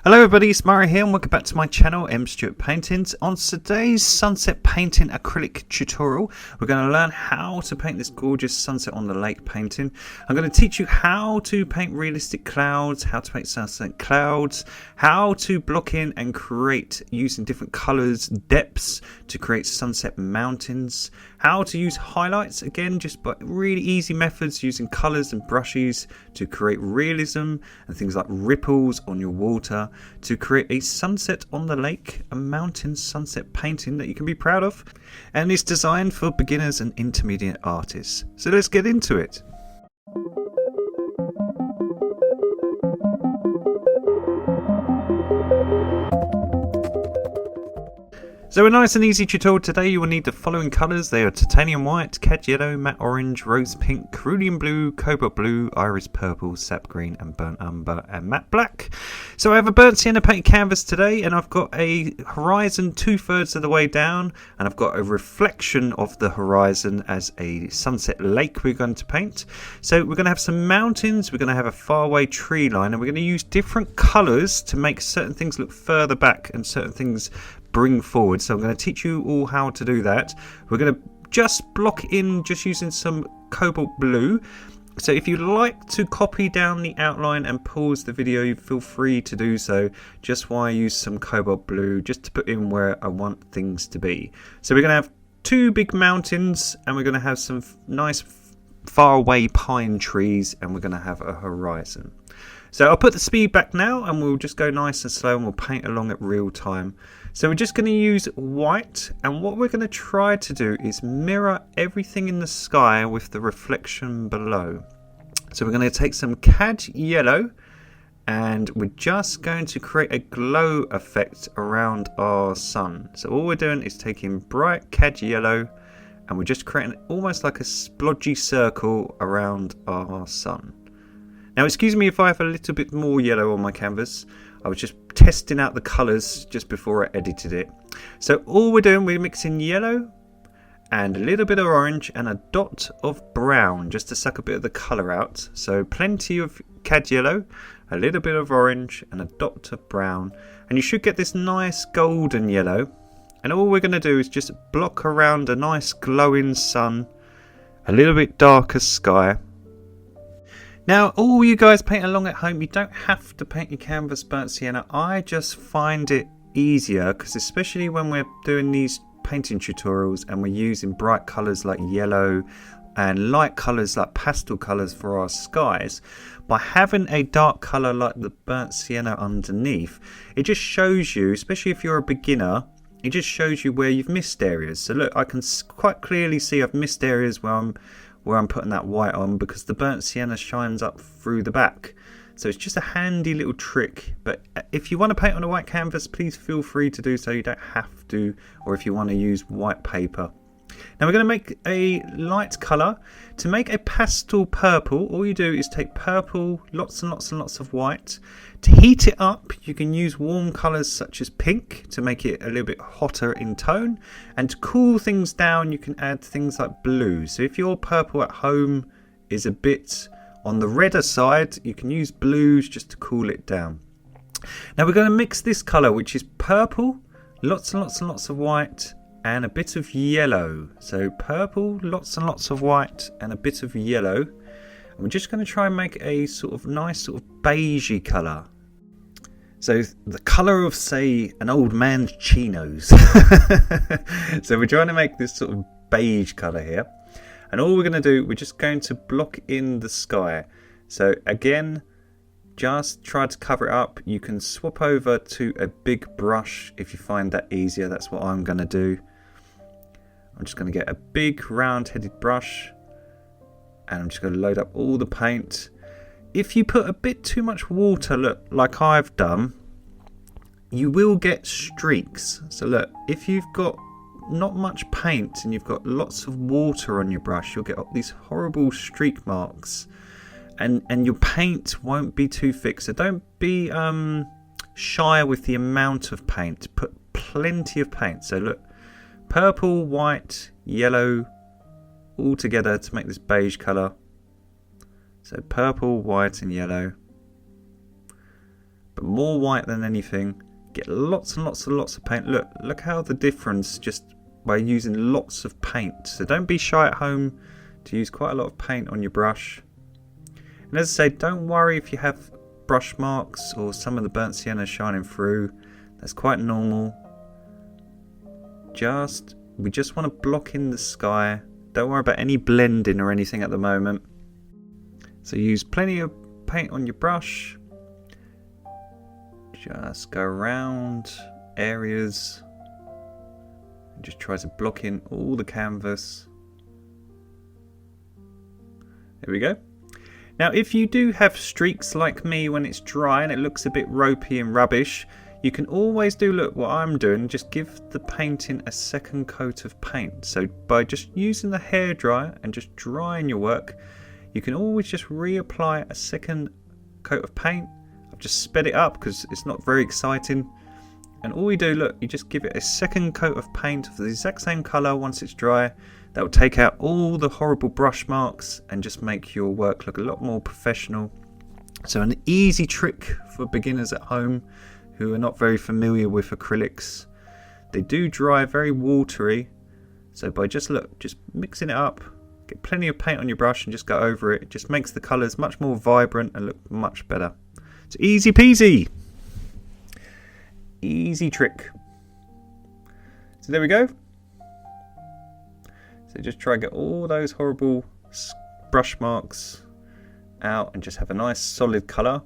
Hello everybody, it's Mario here and welcome back to my channel, M Stewart Paintings. On today's sunset painting acrylic tutorial, we're going to learn how to paint this gorgeous sunset on the lake painting. I'm going to teach you how to paint realistic clouds, how to paint sunset clouds, how to block in and create using different colours, depths to create sunset mountains, how to use highlights, again just by really easy methods using colours and brushes to create realism and things like ripples on your water, to create a sunset on the lake, a mountain sunset painting that you can be proud of, and it's designed for beginners and intermediate artists. So let's get into it. So a nice and easy tutorial today. You will need the following colours. They are titanium white, cad yellow, matte orange, rose pink, cerulean blue, cobalt blue, iris purple, sap green and burnt umber and matte black. So I have a burnt sienna paint canvas today, and I've got a horizon 2/3 of the way down, and I've got a reflection of the horizon as a sunset lake we're going to paint. So we're going to have some mountains, we're going to have a faraway tree line, and we're going to use different colours to make certain things look further back and certain things bring forward. So I'm going to teach you all how to do that. We're going to just block in just using some cobalt blue. So if you'd like to copy down the outline and pause the video, feel free to do so, just while I use some cobalt blue just to put in where I want things to be. So we're going to have two big mountains, and we're going to have some nice far away pine trees, and we're going to have a horizon. So I'll put the speed back now, and we'll just go nice and slow, and we'll paint along at real time. So we're just going to use white, and what we're going to try to do is mirror everything in the sky with the reflection below. So we're going to take some cad yellow, and we're just going to create a glow effect around our sun. So all we're doing is taking bright cad yellow, and we're just creating almost like a splodgy circle around our sun. Now excuse me if I have a little bit more yellow on my canvas. I was just testing out the colours just before I edited it. So all we're doing, we're mixing yellow and a little bit of orange and a dot of brown just to suck a bit of the colour out. So plenty of cad yellow, a little bit of orange and a dot of brown. And you should get this nice golden yellow. And all we're going to do is just block around a nice glowing sun, a little bit darker sky. Now, all you guys paint along at home, you don't have to paint your canvas burnt sienna. I just find it easier because especially when we're doing these painting tutorials and we're using bright colours like yellow and light colours like pastel colours for our skies, by having a dark colour like the burnt sienna underneath, it just shows you, especially if you're a beginner, it just shows you where you've missed areas. So look, I can quite clearly see I've missed areas where I'm putting that white on because the burnt sienna shines up through the back. So it's just a handy little trick. But if you want to paint on a white canvas, please feel free to do so. You don't have to, or if you want to use white paper. Now we're going to make a light colour. To make a pastel purple, all you do is take purple, lots and lots and lots of white. To heat it up, you can use warm colours such as pink to make it a little bit hotter in tone. And to cool things down, you can add things like blue. So if your purple at home is a bit on the redder side, you can use blues just to cool it down. Now we're going to mix this colour, which is purple, lots and lots and lots of white, and a bit of yellow. So purple, lots and lots of white and a bit of yellow. And we're just going to try and make a sort of nice sort of beigey colour. So the colour of, say, an old man's chinos. So we're trying to make this sort of beige colour here. And all we're going to do, we're just going to block in the sky. So again, just try to cover it up. You can swap over to a big brush if you find that easier. That's what I'm going to do. I'm just going to get a big round-headed brush, and I'm just going to load up all the paint. If you put a bit too much water, look, like I've done, you will get streaks. So look, if you've got not much paint and you've got lots of water on your brush, you'll get these horrible streak marks, and your paint won't be too thick. So don't be shy with the amount of paint. Put plenty of paint. So look, purple, white, yellow, all together to make this beige colour. So purple, white and yellow. But but more white than anything. Get lots and lots and lots of paint. Look how the difference just by using lots of paint. So don't be shy at home to use quite a lot of paint on your brush. And as I say, don't worry if you have brush marks or some of the burnt sienna shining through. That's quite normal. We just want to block in the sky. Don't worry about any blending or anything at the moment. So use plenty of paint on your brush. Just go around areas and just try to block in all the canvas. There we go. Now if you do have streaks like me when it's dry and it looks a bit ropey and rubbish, you can always do, look what I'm doing, just give the painting a second coat of paint. So by just using the hairdryer and just drying your work, you can always just reapply a second coat of paint. I've just sped it up because it's not very exciting. And all you do, look, you just give it a second coat of paint of the exact same colour once it's dry. That will take out all the horrible brush marks and just make your work look a lot more professional. So an easy trick for beginners at home who are not very familiar with acrylics. They do dry very watery, so by just mixing it up, get plenty of paint on your brush and just go over it. It just makes the colours much more vibrant and look much better. It's easy peasy. Easy trick. So there we go. So just try and get all those horrible brush marks out and just have a nice solid colour.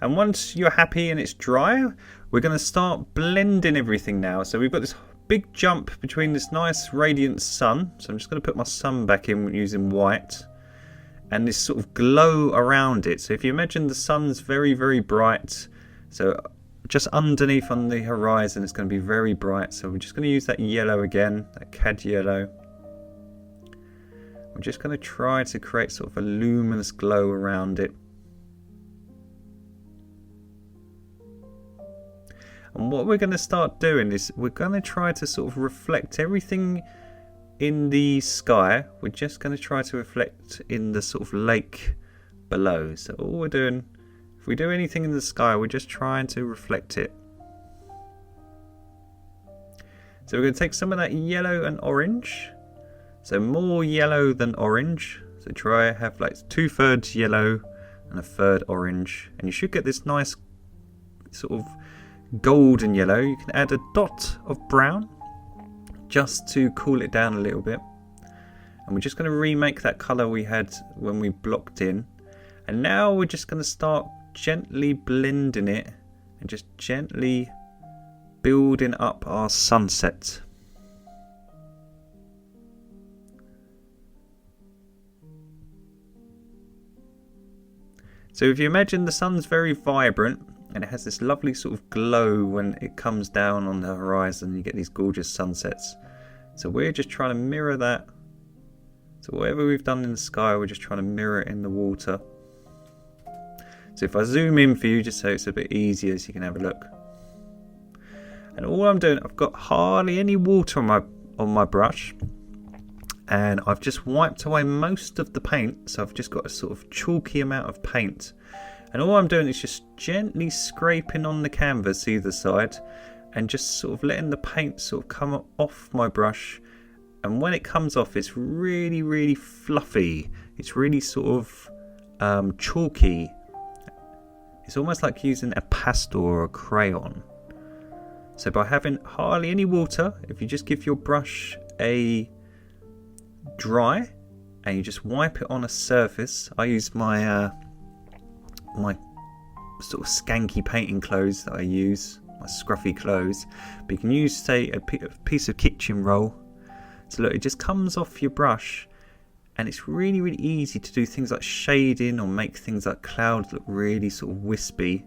And once you're happy and it's dry, we're going to start blending everything now. So we've got this big jump between this nice radiant sun. So I'm just going to put my sun back in using white. And this sort of glow around it. So if you imagine the sun's very, very bright. So just underneath on the horizon, it's going to be very bright. So we're just going to use that yellow again, that cad yellow. We're just going to try to create sort of a luminous glow around it. And what we're going to start doing is we're going to try to sort of reflect everything in the sky. We're just going to try to reflect in the sort of lake below. So all we're doing, if we do anything in the sky, we're just trying to reflect it. So we're going to take some of that yellow and orange. So more yellow than orange. So try have like 2/3 yellow and 1/3 orange. And you should get this nice sort of golden yellow. You can add a dot of brown just to cool it down a little bit. And we're just going to remake that colour we had when we blocked in. And now we're just going to start gently blending it and just gently building up our sunset. So if you imagine the sun's very vibrant and it has this lovely sort of glow when it comes down on the horizon, you get these gorgeous sunsets. So we're just trying to mirror that. So whatever we've done in the sky, we're just trying to mirror it in the water. So if I zoom in for you, just so it's a bit easier so you can have a look. And all I'm doing, I've got hardly any water on my brush. And I've just wiped away most of the paint, so I've just got a sort of chalky amount of paint. And all I'm doing is just gently scraping on the canvas either side and just sort of letting the paint sort of come off my brush. And when it comes off, it's really, really fluffy. It's really sort of chalky. It's almost like using a pastel or a crayon. So by having hardly any water, if you just give your brush a dry and you just wipe it on a surface. I use my my sort of skanky painting clothes that I use, my scruffy clothes, but you can use, say, a piece of kitchen roll. So look, it just comes off your brush and it's really, really easy to do things like shading or make things like clouds look really sort of wispy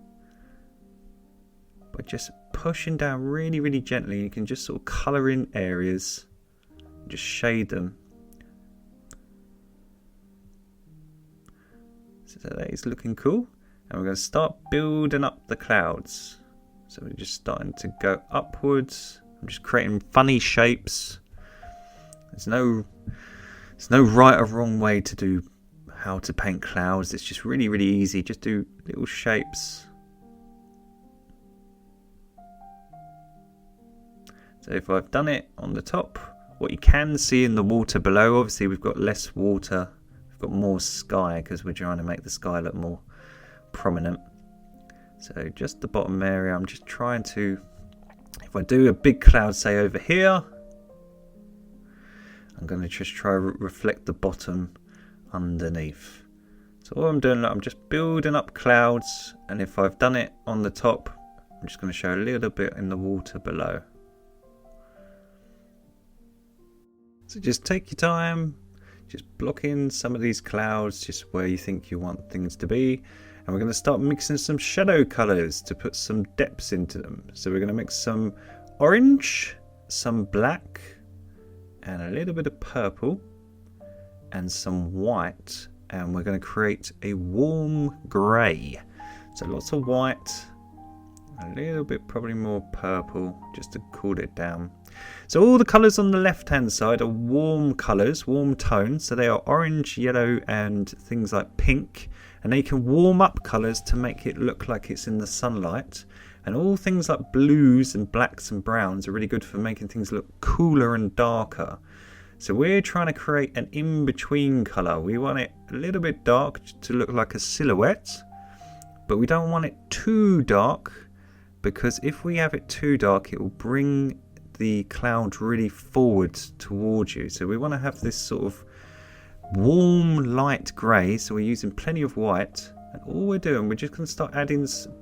by just pushing down really, really gently. You can just sort of colour in areas, just shade them. So that is looking cool. And we're going to start building up the clouds. So we're just starting to go upwards. I'm just creating funny shapes. There's no right or wrong way to do how to paint clouds. It's just really, really easy. Just do little shapes. So if I've done it on the top, what you can see in the water below, obviously we've got less water, we've got more sky because we're trying to make the sky look more prominent. So just the bottom area, I'm just trying to, if I do a big cloud say over here, I'm going to just try to reflect the bottom underneath. So all I'm doing, I'm just building up clouds, and if I've done it on the top, I'm just going to show a little bit in the water below. So just take your time, just block in some of these clouds just where you think you want things to be. And we're going to start mixing some shadow colours to put some depths into them. So we're going to mix some orange, some black, and a little bit of purple, and some white. And we're going to create a warm grey. So lots of white, a little bit probably more purple, just to cool it down. So all the colours on the left hand side are warm colours, warm tones. So they are orange, yellow, and things like pink. And they can warm up colours to make it look like it's in the sunlight. And all things like blues and blacks and browns are really good for making things look cooler and darker. So we're trying to create an in-between colour. We want it a little bit dark to look like a silhouette, but we don't want it too dark, because if we have it too dark, it will bring the cloud really forward towards you. So we want to have this sort of warm light grey, so we're using plenty of white, and all we're doing, we're just going to start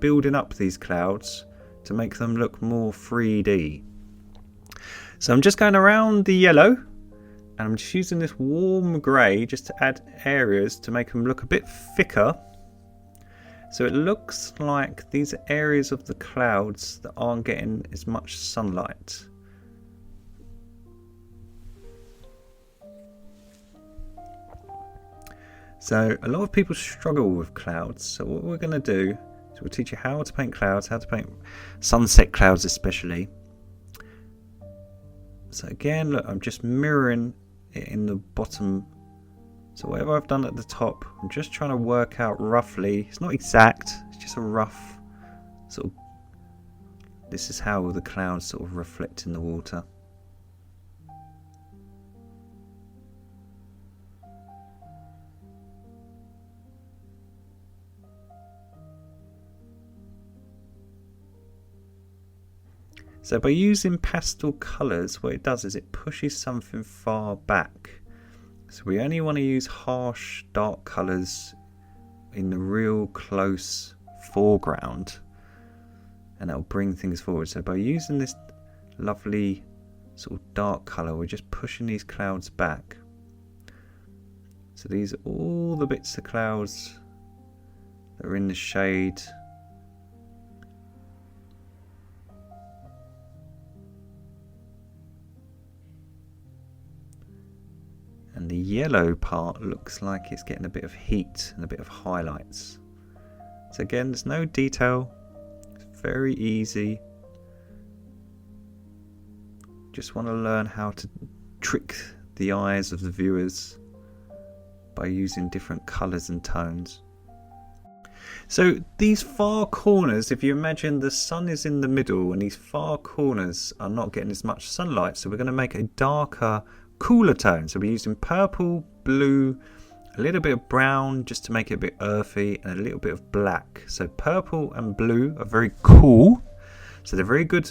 building up these clouds to make them look more 3D. So I'm just going around the yellow, and I'm just using this warm grey just to add areas to make them look a bit thicker. So it looks like these are areas of the clouds that aren't getting as much sunlight. So a lot of people struggle with clouds. So what we're going to do is we'll teach you how to paint clouds, how to paint sunset clouds especially. So again, look, I'm just mirroring it in the bottom. So whatever I've done at the top, I'm just trying to work out roughly. It's not exact, it's just a rough sort of, this is how the clouds sort of reflect in the water. So by using pastel colours, what it does is it pushes something far back. So we only want to use harsh, dark colours in the real close foreground, and that'll bring things forward. So by using this lovely sort of dark colour, we're just pushing these clouds back. So these are all the bits of clouds that are in the shade. And the yellow part looks like it's getting a bit of heat and a bit of highlights. So again, there's no detail. It's very easy. Just want to learn how to trick the eyes of the viewers by using different colours and tones. So these far corners, if you imagine the sun is in the middle and these far corners are not getting as much sunlight, so we're going to make a darker, cooler tone. So we're using purple, blue, a little bit of brown just to make it a bit earthy, and a little bit of black. So purple and blue are very cool, so they're very good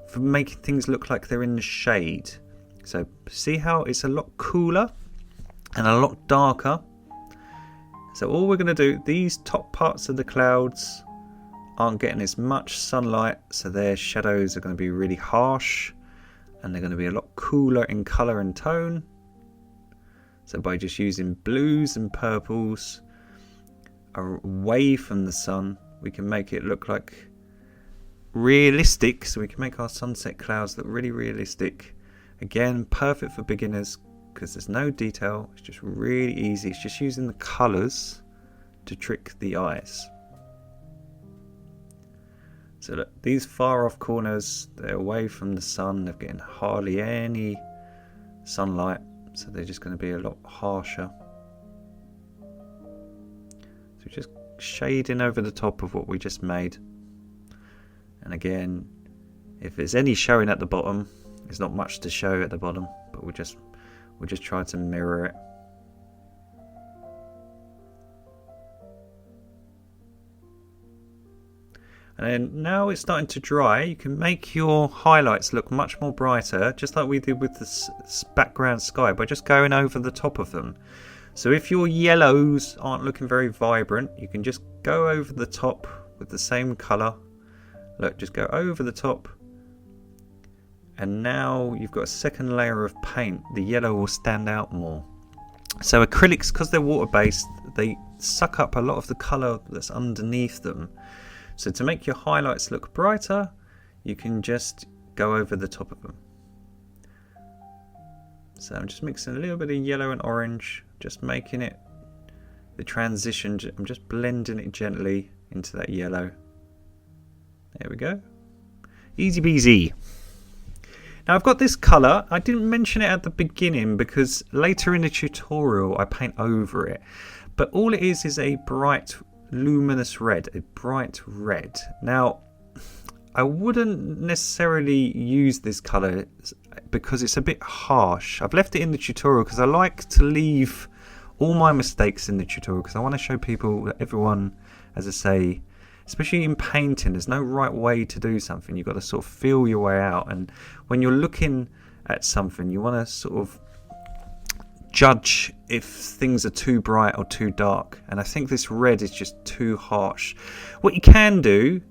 for making things look like they're in the shade. So see how it's a lot cooler and a lot darker. So all we're going to do, these top parts of the clouds aren't getting as much sunlight, so their shadows are going to be really harsh, and they're going to be a lot cooler in colour and tone. So by just using blues and purples away from the sun, we can make it look like realistic. So we can make our sunset clouds look really realistic. Again, perfect for beginners because there's no detail. It's just really easy. It's just using the colours to trick the eyes. So look, these far off corners, they're away from the sun, they're getting hardly any sunlight, so they're just going to be a lot harsher. So just shading over the top of what we just made. And again, if there's any showing at the bottom, There's not much to show at the bottom, but we'll just try to mirror it. And then now it's starting to dry, you can make your highlights look much more brighter, just like we did with the background sky, by just going over the top of them. So if your yellows aren't looking very vibrant, you can just go over the top with the same colour. Look, just go over the top. And now you've got a second layer of paint. The yellow will stand out more. So acrylics, because they're water-based, they suck up a lot of the colour that's underneath them. So to make your highlights look brighter, you can just go over the top of them. So I'm just mixing a little bit of yellow and orange, just making it the transition. I'm just blending it gently into that yellow. There we go. Easy peasy. Now I've got this colour. I didn't mention it at the beginning because later in the tutorial I paint over it. But all it is a bright luminous red, a bright red. Now I wouldn't necessarily use this colour because it's a bit harsh. I've left it in the tutorial because I like to leave all my mistakes in the tutorial because I want to show people that everyone, as I say, especially in painting, there's no right way to do something. You've got to sort of feel your way out, and when you're looking at something you want to sort of judge if things are too bright or too dark, and I think this red is just too harsh. What you can do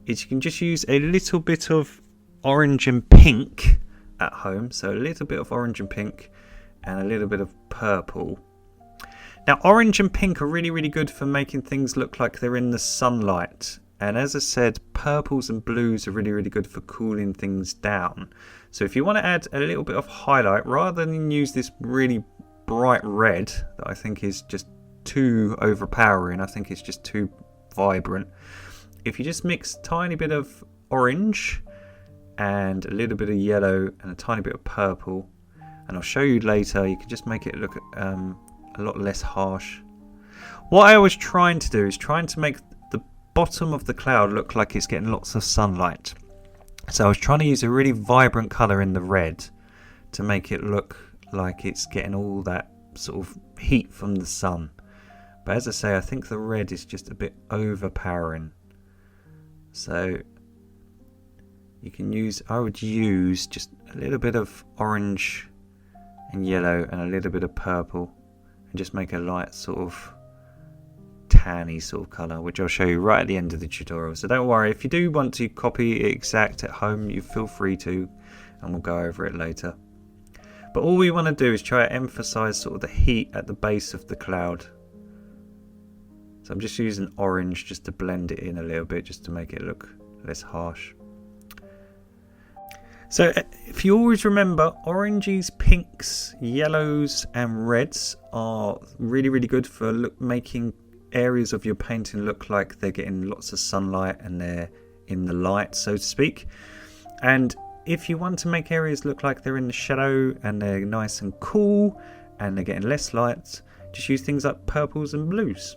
is you can just use a little bit of orange and pink at home, so a little bit of orange and pink and a little bit of purple. Now orange and pink are really good for making things look like they're in the sunlight, and as I said, purples and blues are really good for cooling things down. So if you want to add a little bit of highlight rather than use this really bright red that I think is just too overpowering, I think it's just too vibrant, if you just mix a tiny bit of orange and a little bit of yellow and a tiny bit of purple, and I'll show you later, you can just make it look a lot less harsh. What I was trying to do is trying to make the bottom of the cloud look like it's getting lots of sunlight. So I was trying to use a really vibrant colour in the red to make it look like it's getting all that sort of heat from the sun. But as I say, I think the red is just a bit overpowering. So you can use, I would use just a little bit of orange and yellow and a little bit of purple and just make a light sort of tanny sort of colour, which I'll show you right at the end of the tutorial. So don't worry, if you do want to copy it exact at home, you feel free to, and we'll go over it later. But all we want to do is try to emphasise sort of the heat at the base of the cloud. So I'm just using orange just to blend it in a little bit, just to make it look less harsh. So if you always remember, oranges, pinks, yellows and reds are really good for making areas of your painting look like they're getting lots of sunlight and they're in the light, so to speak. And if you want to make areas look like they're in the shadow and they're nice and cool and they're getting less light, just use things like purples and blues.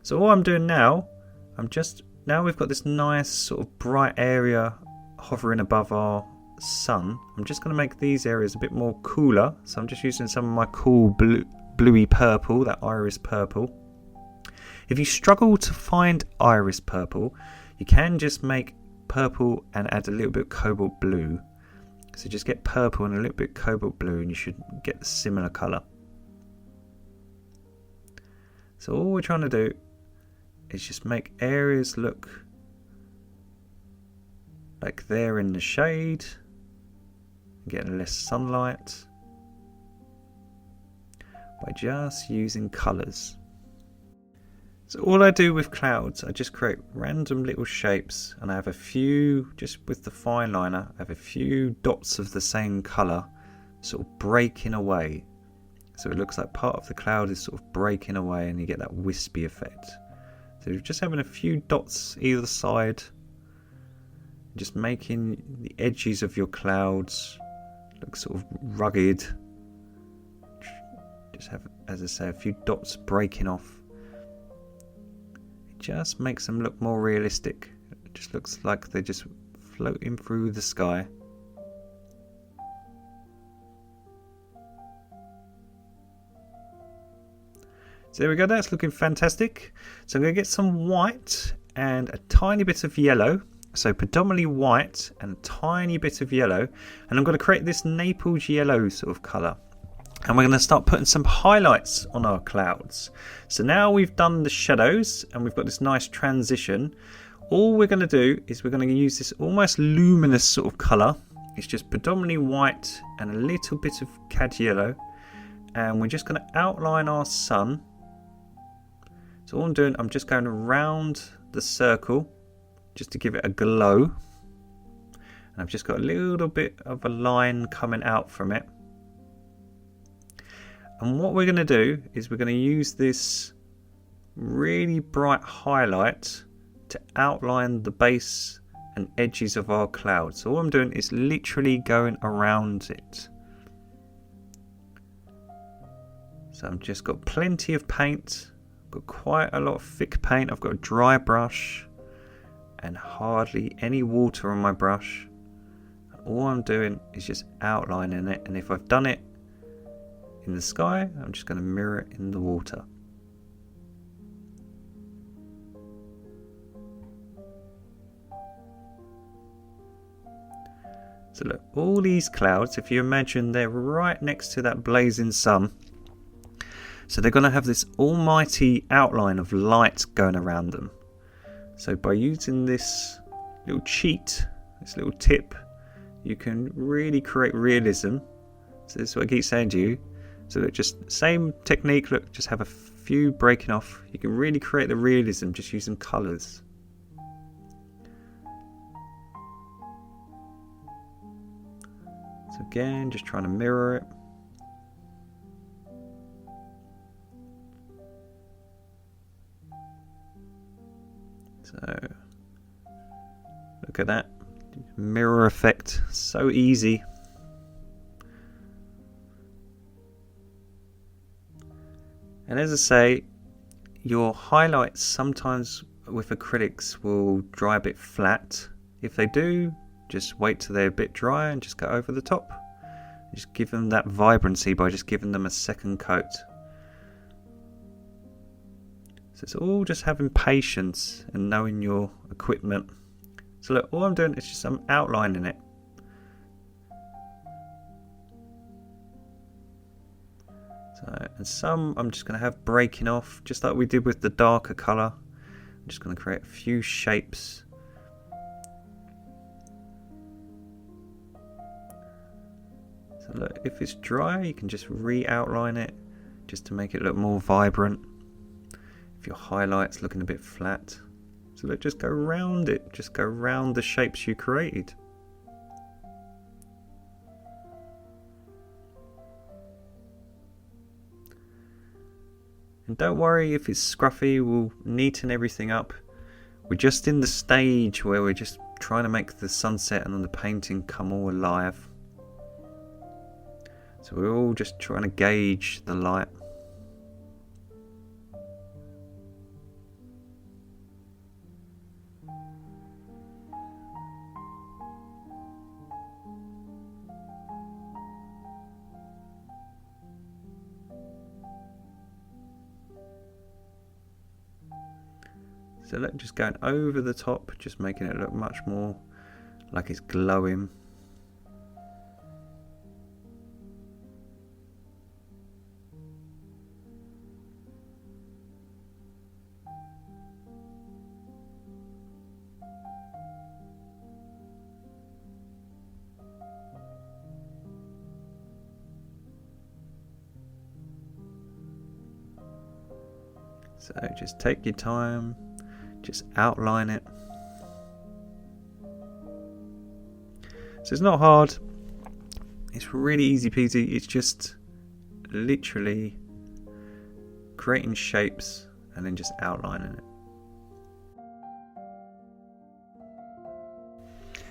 So all I'm doing now, now we've got this nice sort of bright area hovering above our sun. I'm just going to make these areas a bit more cooler. So I'm just using some of my cool bluey purple, that iris purple. If you struggle to find iris purple, you can just make purple and add a little bit of cobalt blue. So just get purple and a little bit of cobalt blue and you should get the similar colour. So all we're trying to do is just make areas look like they're in the shade, getting less sunlight by just using colours. So all I do with clouds, I just create random little shapes, and I have a few, just with the fine liner, I have a few dots of the same colour sort of breaking away. So it looks like part of the cloud is sort of breaking away and you get that wispy effect. So you're just having a few dots either side, just making the edges of your clouds look sort of rugged. Just have, as I say, a few dots breaking off. Just makes them look more realistic. It just looks like they're just floating through the sky. So there we go, that's looking fantastic. So I'm going to get some white and a tiny bit of yellow. So predominantly white and a tiny bit of yellow. And I'm going to create this Naples yellow sort of colour. And we're going to start putting some highlights on our clouds. So now we've done the shadows and we've got this nice transition. All we're going to do is we're going to use this almost luminous sort of colour. It's just predominantly white and a little bit of cad yellow. And we're just going to outline our sun. So all I'm doing, I'm just going around the circle just to give it a glow. And I've just got a little bit of a line coming out from it. And what we're going to do is we're going to use this really bright highlight to outline the base and edges of our cloud. So all I'm doing is literally going around it. So I've just got plenty of paint, got quite a lot of thick paint. I've got a dry brush and hardly any water on my brush. All I'm doing is just outlining it, and if I've done it in the sky, I'm just going to mirror it in the water. So look, all these clouds, if you imagine they're right next to that blazing sun, so they're going to have this almighty outline of light going around them. So by using this little cheat, this little tip, you can really create realism. So this is what I keep saying to you. So look, just same technique, look, just have a few breaking off. You can really create the realism just using colours. So again, just trying to mirror it. So look at that mirror effect, so easy. And as I say, your highlights sometimes with acrylics will dry a bit flat. If they do, just wait till they're a bit dry and just go over the top. Just give them that vibrancy by just giving them a second coat. So it's all just having patience and knowing your equipment. So look, all I'm doing is just I'm outlining it. So, and some I'm just going to have breaking off, just like we did with the darker colour. I'm just going to create a few shapes. So look, if it's dry, you can just re-outline it, just to make it look more vibrant. If your highlight's looking a bit flat, so look, just go around it, just go around the shapes you created. And don't worry if it's scruffy, we'll neaten everything up. We're just in the stage where we're just trying to make the sunset and the painting come all alive. So we're all just trying to gauge the light. So look, just going over the top, just making it look much more like it's glowing. So just take your time. Just outline it. So it's not hard. It's really easy peasy. It's just literally creating shapes and then just outlining it.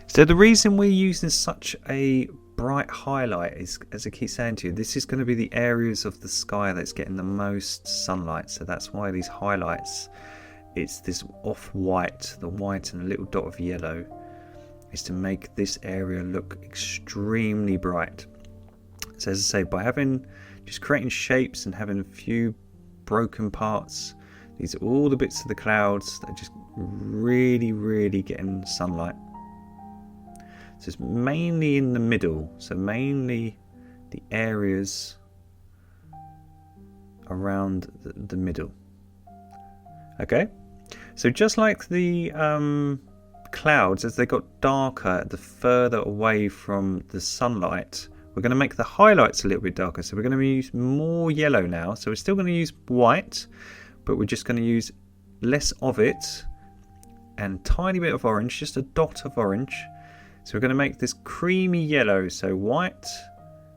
So the reason we're using such a bright highlight is, as I keep saying to you, this is going to be the areas of the sky that's getting the most sunlight. So that's why these highlights, it's this off-white, the white and a little dot of yellow, is to make this area look extremely bright. So as I say, by having just creating shapes and having a few broken parts. These are all the bits of the clouds that are just really getting sunlight. So it's mainly in the middle, so mainly the areas around the middle. Okay, so just like the clouds, as they got darker the further away from the sunlight, we're going to make the highlights a little bit darker. So we're going to use more yellow now. So we're still going to use white, but we're just going to use less of it and a tiny bit of orange, just a dot of orange. So we're going to make this creamy yellow. So white,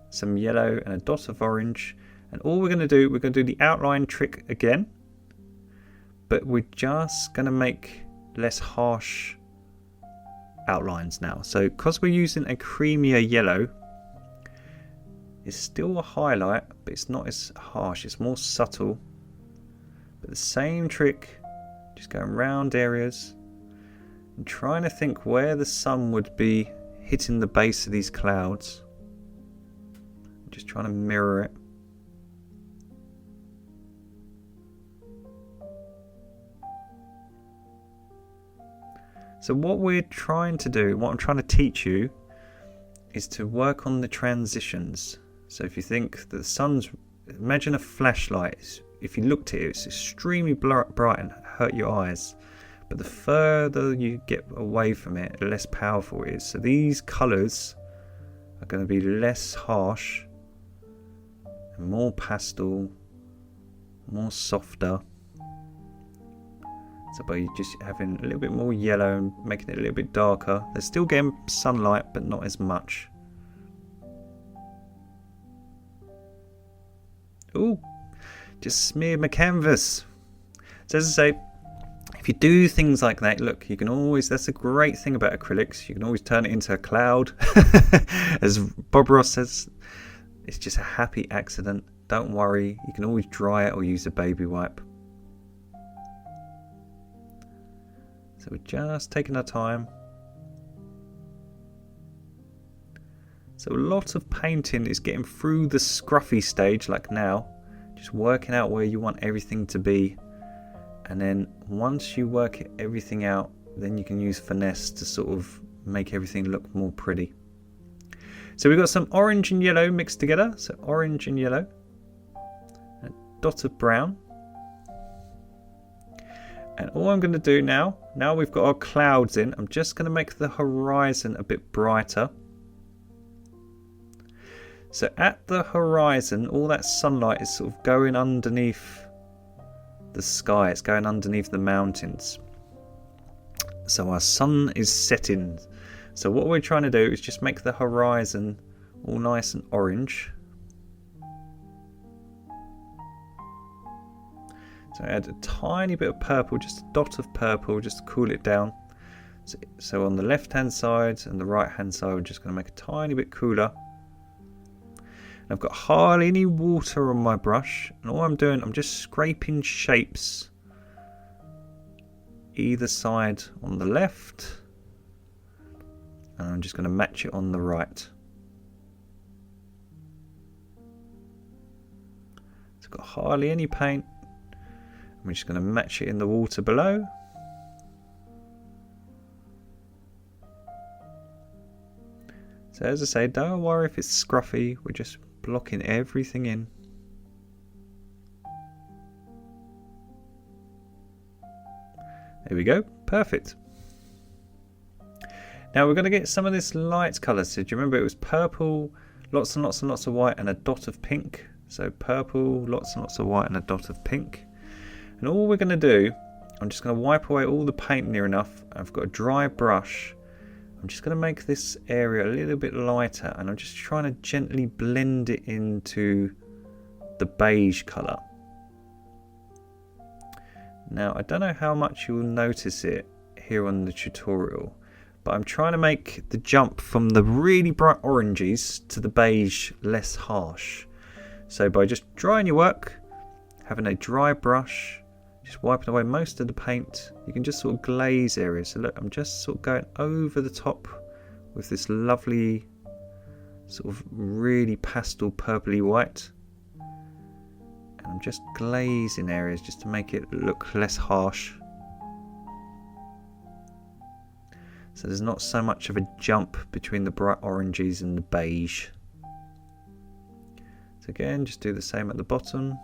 some yellow and a dot of orange. And all we're going to do, we're going to do the outline trick again, but we're just going to make less harsh outlines now. So because we're using a creamier yellow, it's still a highlight, but it's not as harsh, it's more subtle. But the same trick, just going round areas and trying to think where the sun would be hitting the base of these clouds. Just trying to mirror it. So what we're trying to do, what I'm trying to teach you, is to work on the transitions. So if you think that the sun's, imagine a flashlight. If you looked at it, it's extremely bright and hurt your eyes. But the further you get away from it, the less powerful it is. So these colours are going to be less harsh and more pastel, more softer. So by just having a little bit more yellow and making it a little bit darker, they're still getting sunlight, but not as much. Ooh, just smeared my canvas. So as I say, if you do things like that, look, you can always, that's a great thing about acrylics, you can always turn it into a cloud. As Bob Ross says, it's just a happy accident. Don't worry, you can always dry it or use a baby wipe. So we're just taking our time. So a lot of painting is getting through the scruffy stage, like now, just working out where you want everything to be, and then once you work everything out, then you can use finesse to sort of make everything look more pretty. So we've got some orange and yellow mixed together, so orange and yellow, a dot of brown. And all I'm going to do now we've got our clouds in, I'm just going to make the horizon a bit brighter. So at the horizon, all that sunlight is sort of going underneath the sky, it's going underneath the mountains. So our sun is setting. So what we're trying to do is just make the horizon all nice and orange. So I add a tiny bit of purple, just a dot of purple, just to cool it down. So on the left hand side and the right hand side, we're just going to make a tiny bit cooler. And I've got hardly any water on my brush, and all I'm doing, I'm just scraping shapes either side on the left, and I'm just going to match it on the right. So I've got hardly any paint. I'm just going to match it in the water below. So as I say, don't worry if it's scruffy, we're just blocking everything in. There we go, perfect. Now we're going to get some of this light colour. So do you remember it was purple, lots and lots and lots of white and a dot of pink. So purple, lots and lots of white and a dot of pink. And all we're going to do, I'm just going to wipe away all the paint near enough. I've got a dry brush. I'm just going to make this area a little bit lighter, and I'm just trying to gently blend it into the beige colour. Now I don't know how much you'll notice it here on the tutorial, but I'm trying to make the jump from the really bright oranges to the beige less harsh. So by just drying your work, having a dry brush, just wiping away most of the paint, you can just sort of glaze areas. So look, I'm just sort of going over the top with this lovely sort of really pastel purpley white, I'm just glazing areas just to make it look less harsh. So there's not so much of a jump between the bright oranges and the beige. So again, just do the same at the bottom.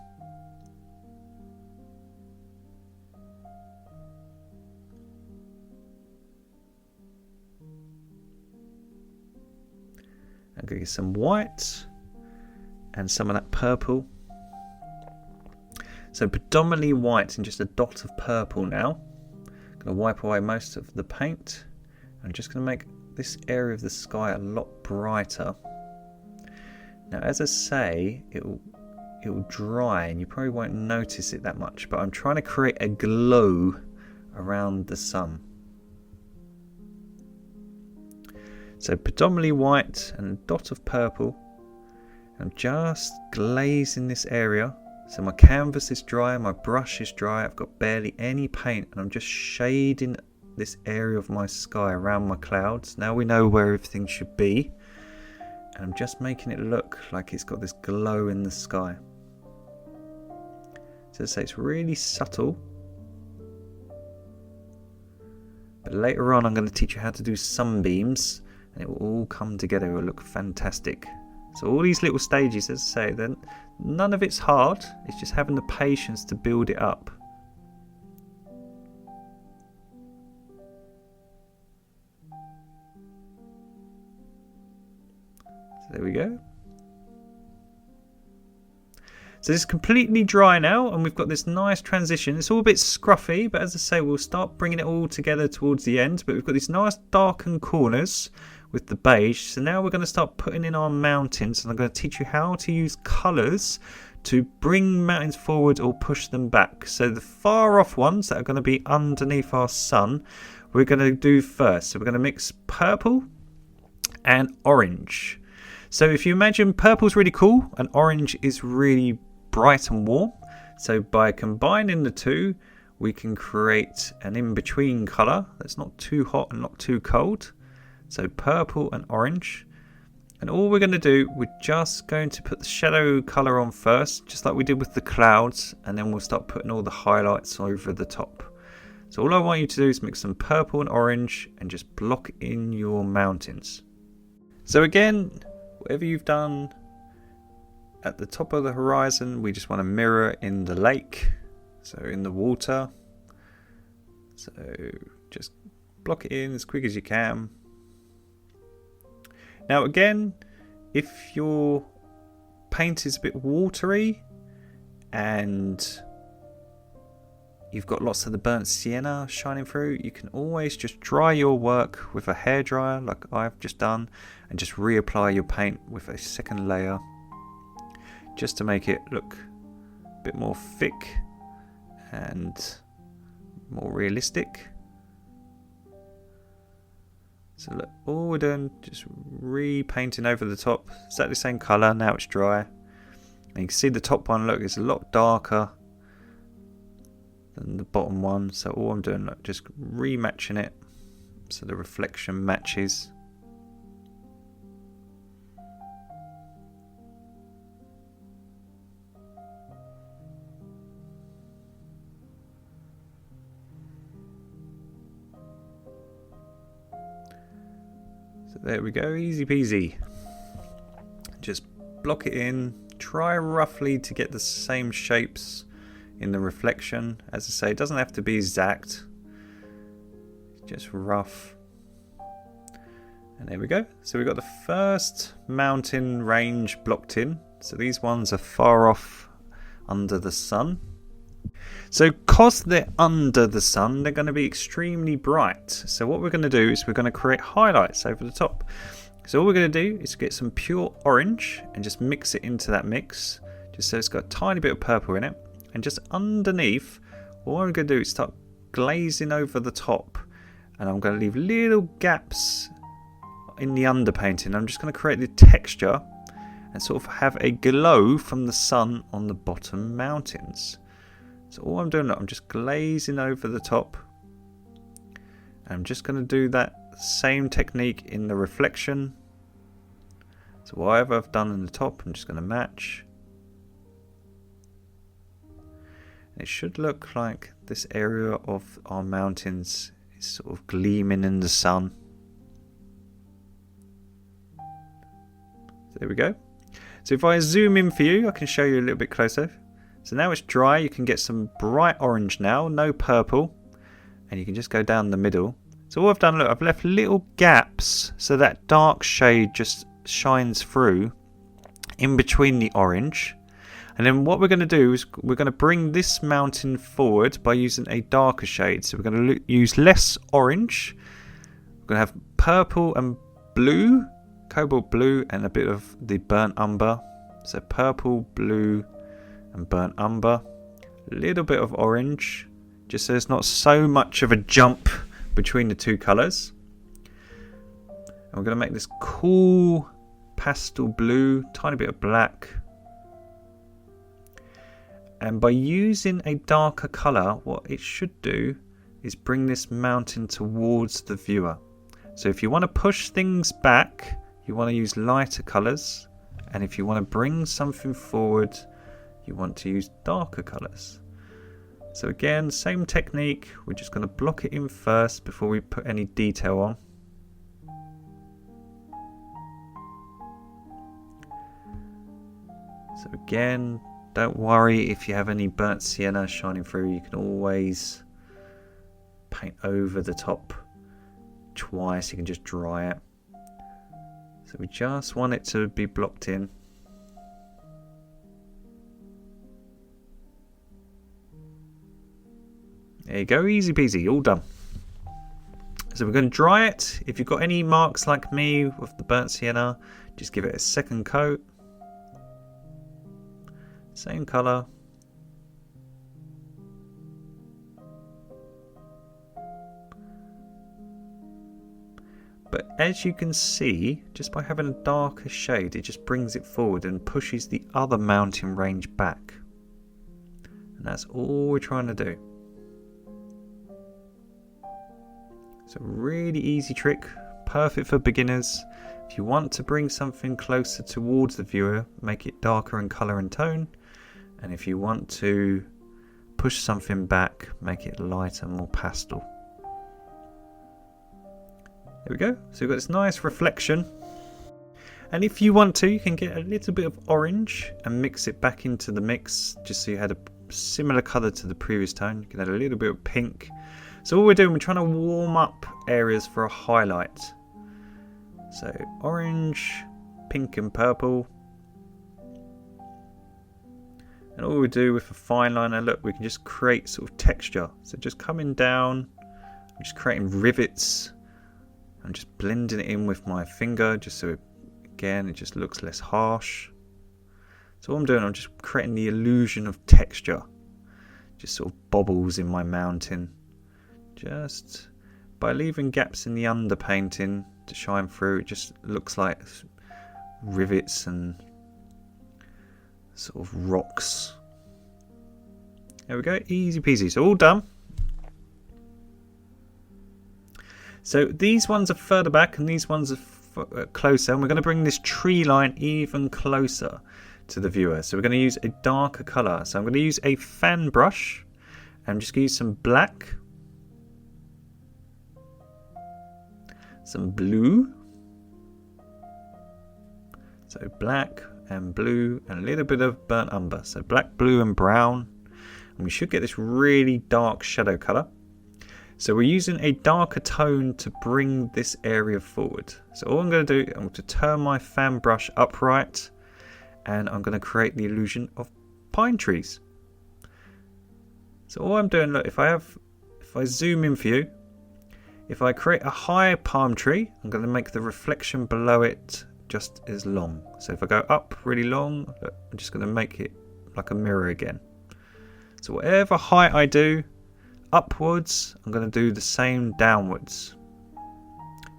I'm going to get some white and some of that purple. So predominantly white and just a dot of purple now. I'm going to wipe away most of the paint. I'm just going to make this area of the sky a lot brighter. Now, as I say, it will dry and you probably won't notice it that much, but I'm trying to create a glow around the sun. So predominantly white and a dot of purple. I'm just glazing this area. So my canvas is dry, my brush is dry, I've got barely any paint, and I'm just shading this area of my sky around my clouds. Now we know where everything should be, and I'm just making it look like it's got this glow in the sky. So as I say, it's really subtle, but later on I'm going to teach you how to do sunbeams, and it will all come together. It will look fantastic. So all these little stages, as I say, then none of it's hard. It's just having the patience to build it up. So there we go. So this is completely dry now, and we've got this nice transition. It's all a bit scruffy, but as I say, we'll start bringing it all together towards the end. But we've got these nice darkened corners with the beige. So now we're going to start putting in our mountains, and I'm going to teach you how to use colours to bring mountains forward or push them back. So the far off ones that are going to be underneath our sun, we're going to do first. So we're going to mix purple and orange. So if you imagine purple's really cool and orange is really bright and warm. So by combining the two, we can create an in-between colour that's not too hot and not too cold. So purple and orange. And all we're going to do, we're just going to put the shadow colour on first, just like we did with the clouds, and then we'll start putting all the highlights over the top. So all I want you to do is mix some purple and orange and just block in your mountains. So again, whatever you've done at the top of the horizon, we just want to mirror in the lake, so in the water. So just block it in as quick as you can. Now again, if your paint is a bit watery and you've got lots of the burnt sienna shining through, you can always just dry your work with a hairdryer like I've just done, and just reapply your paint with a second layer just to make it look a bit more thick and more realistic. So look, all we're doing, just repainting over the top, exactly the same colour, now it's dry. And you can see the top one, look, it's a lot darker than the bottom one. So all I'm doing, look, just rematching it so the reflection matches. So there we go, easy peasy. Just block it in, try roughly to get the same shapes in the reflection. As I say, it doesn't have to be exact, just rough. And there we go. So we've got the first mountain range blocked in. So these ones are far off under the sun. So because they're under the sun, they're going to be extremely bright. So what we're going to do is we're going to create highlights over the top. So all we're going to do is get some pure orange and just mix it into that mix, just so it's got a tiny bit of purple in it. And just underneath, all I'm going to do is start glazing over the top, and I'm going to leave little gaps in the underpainting. I'm just going to create the texture and sort of have a glow from the sun on the bottom mountains. So all I'm doing, I'm just glazing over the top. I'm just going to do that same technique in the reflection. So whatever I've done in the top, I'm just going to match. It should look like this area of our mountains is sort of gleaming in the sun. There we go. So if I zoom in for you, I can show you a little bit closer. So now it's dry, you can get some bright orange now, no purple. And you can just go down the middle. So all I've done, look, I've left little gaps so that dark shade just shines through in between the orange. And then what we're going to do is we're going to bring this mountain forward by using a darker shade. So we're going to use less orange. We're going to have purple and blue, cobalt blue, and a bit of the burnt umber. So purple, blue, and burnt umber. A little bit of orange, just so there's not so much of a jump between the two colours. And we're going to make this cool pastel blue, tiny bit of black. And by using a darker colour, what it should do is bring this mountain towards the viewer. So if you want to push things back, you want to use lighter colours. And if you want to bring something forward, you want to use darker colours. So again, same technique. We're just going to block it in first before we put any detail on. So again, don't worry if you have any burnt sienna shining through. You can always paint over the top twice. You can just dry it. So we just want it to be blocked in. There you go, easy peasy, all done. So we're going to dry it. If you've got any marks like me with the burnt sienna, just give it a second coat. Same colour. But as you can see, just by having a darker shade, it just brings it forward and pushes the other mountain range back. And that's all we're trying to do. So really easy trick, perfect for beginners. If you want to bring something closer towards the viewer, make it darker in colour and tone. And if you want to push something back, make it lighter, more pastel. There we go. So we've got this nice reflection. And if you want to, you can get a little bit of orange and mix it back into the mix, just so you had a similar colour to the previous tone. You can add a little bit of pink. So all we're doing, we're trying to warm up areas for a highlight. So orange, pink and purple. And all we do with a fine liner, look, we can just create sort of texture. So just coming down, I'm just creating rivets. I'm just blending it in with my finger, just so again it just looks less harsh. So what I'm doing, I'm just creating the illusion of texture. Just sort of bobbles in my mountain. Just by leaving gaps in the underpainting to shine through, it just looks like rivets and sort of rocks. There we go, easy peasy. So all done. So these ones are further back and these ones are closer, and we're going to bring this tree line even closer to the viewer. So we're going to use a darker colour. So I'm going to use a fan brush. I'm just going to use some black, some blue, so black and blue and a little bit of burnt umber. So black, blue and brown, and we should get this really dark shadow colour. So we're using a darker tone to bring this area forward. So all I'm going to do, I'm going to turn my fan brush upright and I'm going to create the illusion of pine trees. So all I'm doing, look, if I zoom in for you, if I create a high palm tree, I'm going to make the reflection below it just as long. So if I go up really long, look, I'm just going to make it like a mirror again. So whatever height I do, upwards, I'm going to do the same downwards.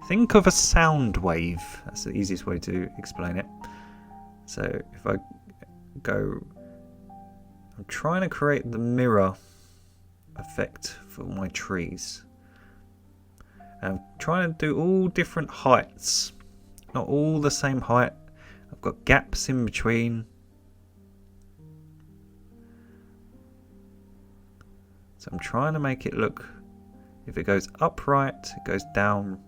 Think of a sound wave. That's the easiest way to explain it. So if I go, I'm trying to create the mirror effect for my trees. And I'm trying to do all different heights, not all the same height. I've got gaps in between. So I'm trying to make it look, if it goes upright, it goes down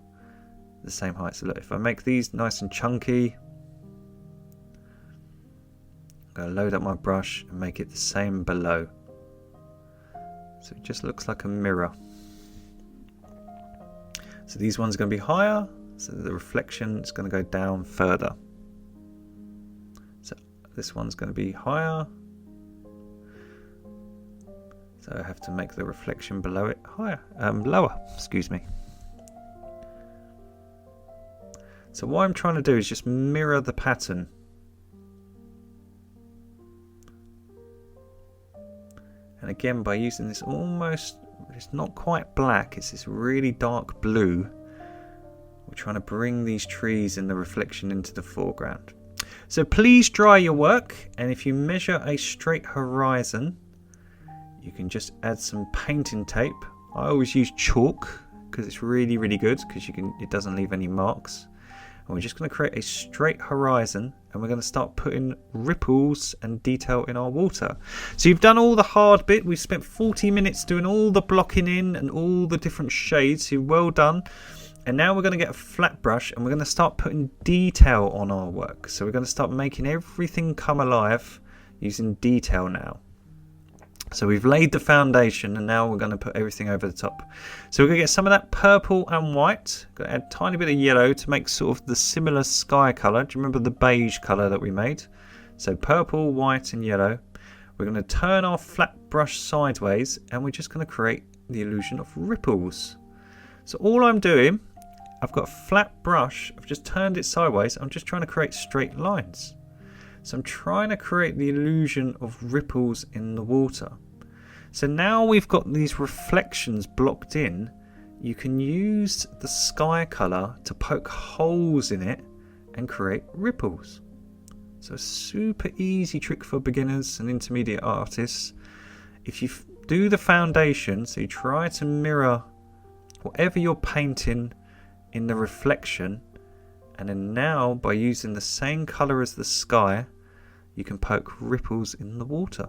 the same height. So look, if I make these nice and chunky, I'm going to load up my brush and make it the same below. So it just looks like a mirror. So these ones are going to be higher, so the reflection is going to go down further. So this one's going to be higher. So I have to make the reflection below it higher, lower, excuse me. So what I'm trying to do is just mirror the pattern. And again, by using this almost, it's not quite black, it's this really dark blue. We're trying to bring these trees and the reflection into the foreground. So please dry your work, and if you measure a straight horizon, you can just add some painting tape. I always use chalk because it's really, really good because it doesn't leave any marks. And we're just going to create a straight horizon, and we're going to start putting ripples and detail in our water. So you've done all the hard bit. We've spent 40 minutes doing all the blocking in and all the different shades. So well done. And now we're going to get a flat brush and we're going to start putting detail on our work. So we're going to start making everything come alive using detail now. So we've laid the foundation and now we're going to put everything over the top. So we're going to get some of that purple and white. Going to add a tiny bit of yellow to make sort of the similar sky colour. Do you remember the beige colour that we made? So purple, white and yellow. We're going to turn our flat brush sideways and we're just going to create the illusion of ripples. So all I'm doing, I've got a flat brush. I've just turned it sideways. I'm just trying to create straight lines. So I'm trying to create the illusion of ripples in the water. So now we've got these reflections blocked in, you can use the sky colour to poke holes in it and create ripples. So a super easy trick for beginners and intermediate artists. If you do the foundation, so you try to mirror whatever you're painting in the reflection, and then now by using the same colour as the sky, you can poke ripples in the water.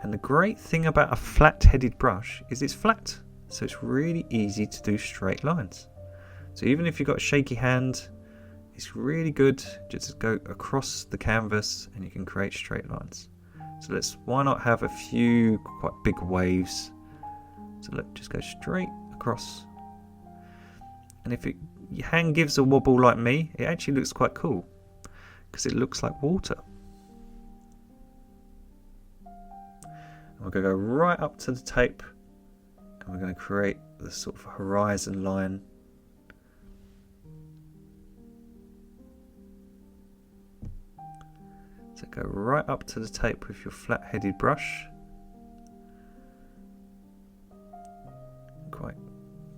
And the great thing about a flat-headed brush is it's flat, so it's really easy to do straight lines. So even if you've got a shaky hand, it's really good just to go across the canvas and you can create straight lines. So why not have a few quite big waves? So look, just go straight across. And if your hand gives a wobble like me, it actually looks quite cool because it looks like water. And we're going to go right up to the tape and we're going to create the sort of horizon line. So go right up to the tape with your flat-headed brush.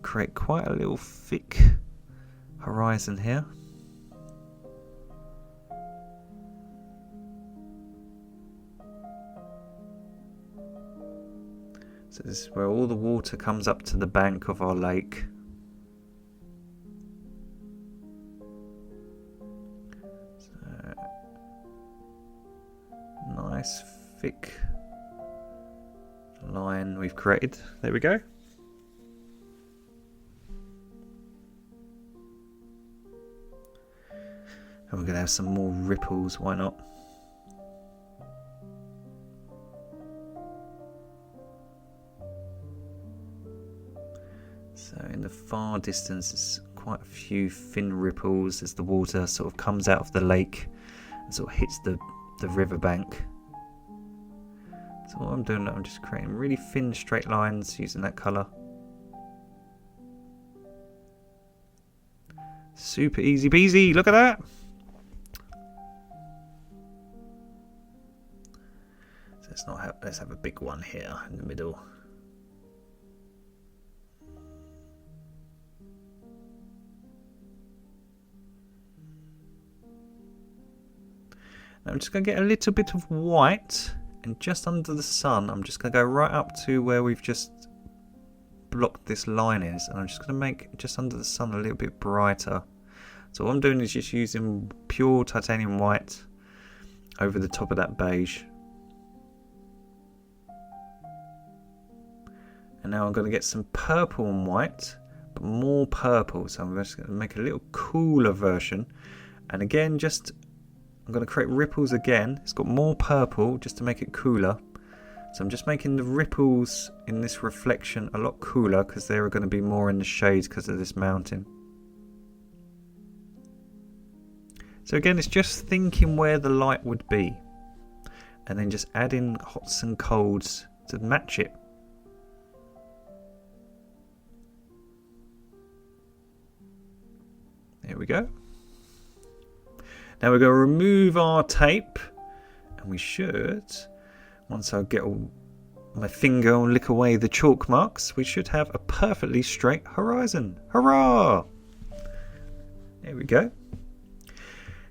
Create quite a little thick horizon here. So this is where all the water comes up to the bank of our lake. So, nice thick line we've created. There we go. And we're going to have some more ripples, why not? So in the far distance, there's quite a few thin ripples as the water sort of comes out of the lake and sort of hits the riverbank. So what I'm doing, I'm just creating really thin straight lines using that colour. Super easy peasy, look at that! Let's have a big one here in the middle. Now I'm just going to get a little bit of white, and just under the sun I'm just going to go right up to where we've just blocked this line is, and I'm just going to make just under the sun a little bit brighter. So what I'm doing is just using pure titanium white over the top of that beige. And now I'm going to get some purple and white, but more purple. So I'm just going to make a little cooler version. And again, I'm going to create ripples again. It's got more purple just to make it cooler. So I'm just making the ripples in this reflection a lot cooler because they're going to be more in the shades because of this mountain. So again, it's just thinking where the light would be. And then just adding hots and colds to match it. There we go. Now we're going to remove our tape. And we should, once I get my finger and lick away the chalk marks, we should have a perfectly straight horizon. Hurrah! There we go.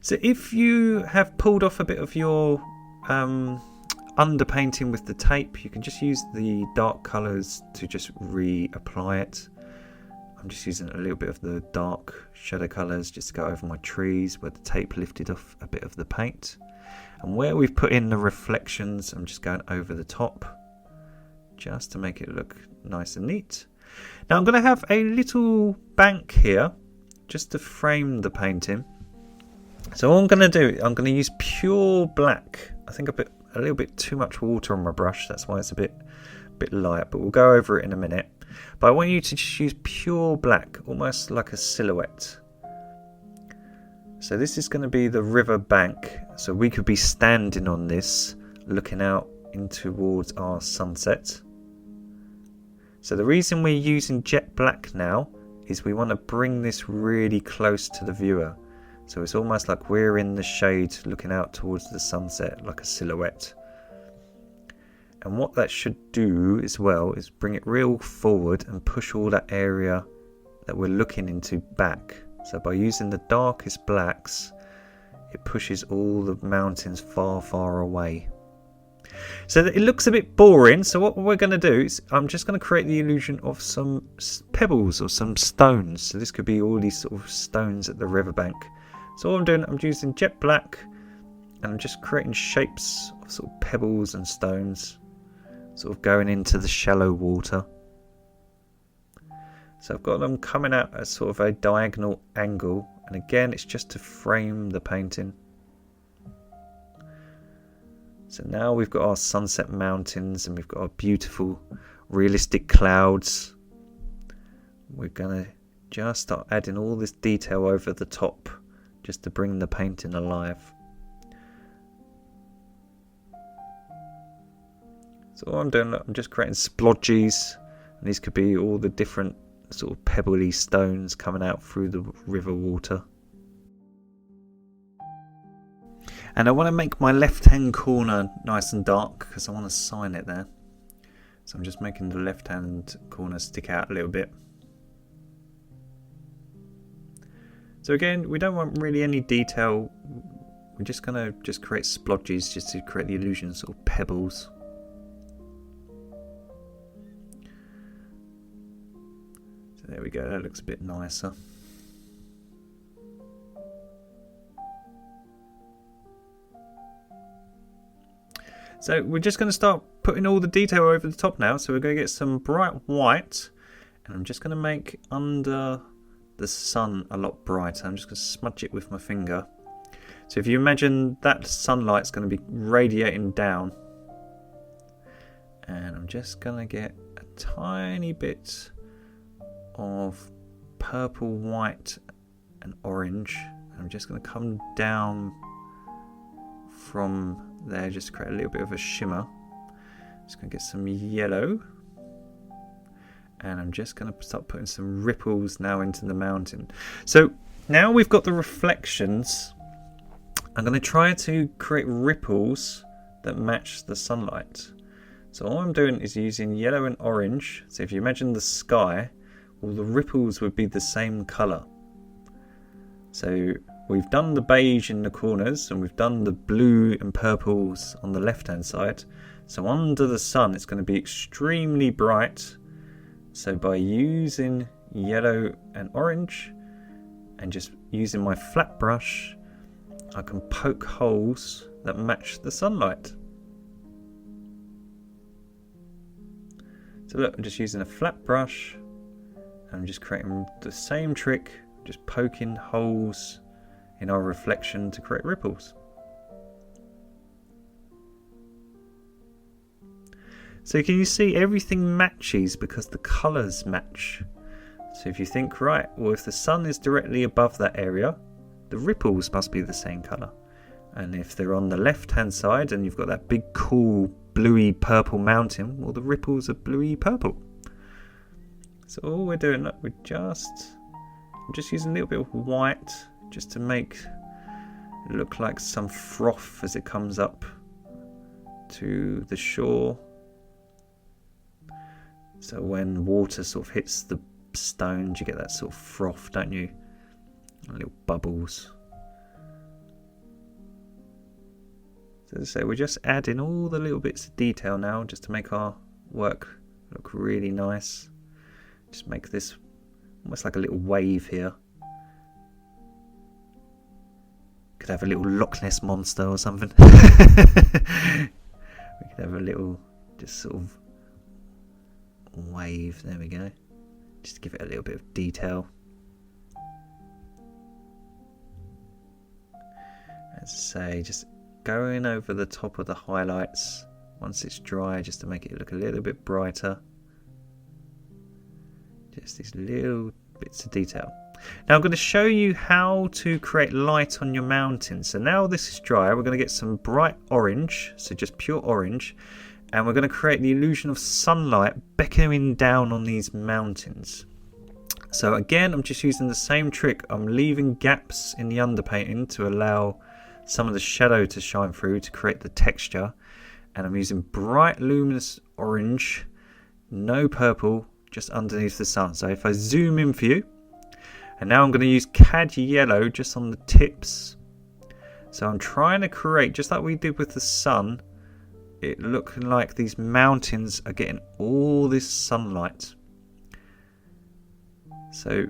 So if you have pulled off a bit of your underpainting with the tape, you can just use the dark colours to just reapply it. I'm just using a little bit of the dark shadow colours just to go over my trees where the tape lifted off a bit of the paint. And where we've put in the reflections, I'm just going over the top just to make it look nice and neat. Now I'm going to have a little bank here just to frame the painting. So what I'm going to do, I'm going to use pure black. I think I put a little bit too much water on my brush, that's why it's a bit light, but we'll go over it in a minute. But I want you to just use pure black, almost like a silhouette. So this is going to be the river bank. So we could be standing on this, looking out in towards our sunset. So the reason we're using jet black now is we want to bring this really close to the viewer. So it's almost like we're in the shade looking out towards the sunset, like a silhouette. And what that should do as well is bring it real forward and push all that area that we're looking into back. So by using the darkest blacks, it pushes all the mountains far, far away. So it looks a bit boring. So what we're going to do is I'm just going to create the illusion of some pebbles or some stones. So this could be all these sort of stones at the riverbank. So what I'm doing, I'm using jet black and I'm just creating shapes of sort of pebbles and stones, sort of going into the shallow water. So I've got them coming out at sort of a diagonal angle, and again it's just to frame the painting. So now we've got our sunset mountains and we've got our beautiful realistic clouds. We're going to just start adding all this detail over the top just to bring the painting alive. So what I'm doing, I'm just creating splodges, and these could be all the different sort of pebbly stones coming out through the river water. And I want to make my left hand corner nice and dark because I want to sign it there. So I'm just making the left hand corner stick out a little bit. So again, we don't want really any detail. We're just going to just create splodges just to create the illusion of sort of pebbles. So there we go, that looks a bit nicer. So we're just going to start putting all the detail over the top now. So we're going to get some bright white, and I'm just going to make under the sun a lot brighter. I'm just going to smudge it with my finger. So if you imagine that sunlight's going to be radiating down, and I'm just going to get a tiny bit of purple, white and orange. I'm just going to come down from there, just create a little bit of a shimmer. Just going to get some yellow, and I'm just going to start putting some ripples now into the mountain. So now we've got the reflections, I'm going to try to create ripples that match the sunlight. So all I'm doing is using yellow and orange. So if you imagine the sky, all the ripples would be the same colour. So we've done the beige in the corners, and we've done the blue and purples on the left hand side. So under the sun it's going to be extremely bright. So by using yellow and orange and just using my flat brush, I can poke holes that match the sunlight. So look, I'm just using a flat brush and I'm just creating the same trick, just poking holes in our reflection to create ripples. So can you see everything matches because the colours match? So if you think, right, well if the sun is directly above that area, the ripples must be the same colour. And if they're on the left hand side and you've got that big cool bluey purple mountain, well the ripples are bluey purple. So all we're doing, look, I'm just using a little bit of white just to make it look like some froth as it comes up to the shore. So when water sort of hits the stones, you get that sort of froth, don't you? Little bubbles. So as I say, we're just adding all the little bits of detail now just to make our work look really nice. Just make this almost like a little wave here. Could have a little Loch Ness monster or something. We could have a little just sort of wave. There we go. Just to give it a little bit of detail. As I say, just going over the top of the highlights once it's dry, just to make it look a little bit brighter. Just these little bits of detail. Now I'm going to show you how to create light on your mountain. So now this is dry, we're going to get some bright orange, so just pure orange, and we're going to create the illusion of sunlight beckoning down on these mountains. So again, I'm just using the same trick. I'm leaving gaps in the underpainting to allow some of the shadow to shine through to create the texture, and I'm using bright luminous orange, no purple, just underneath the sun. So if I zoom in for you, and now I'm going to use cad yellow just on the tips. So I'm trying to create, just like we did with the sun, it looking like these mountains are getting all this sunlight. So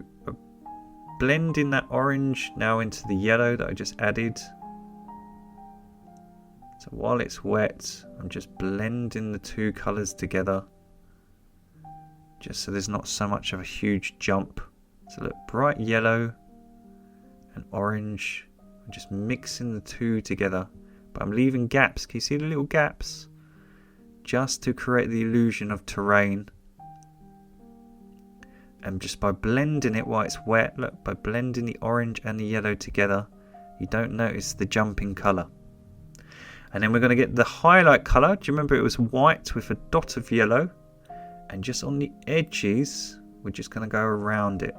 blending that orange now into the yellow that I just added. So while it's wet, I'm just blending the two colours together, just so there's not so much of a huge jump. So look, bright yellow and orange, I'm just mixing the two together, but I'm leaving gaps. Can you see the little gaps? Just to create the illusion of terrain. And just by blending it while it's wet, look, by blending the orange and the yellow together, you don't notice the jumping colour. And then we're going to get the highlight colour. Do you remember it was white with a dot of yellow? And just on the edges, we're just going to go around it.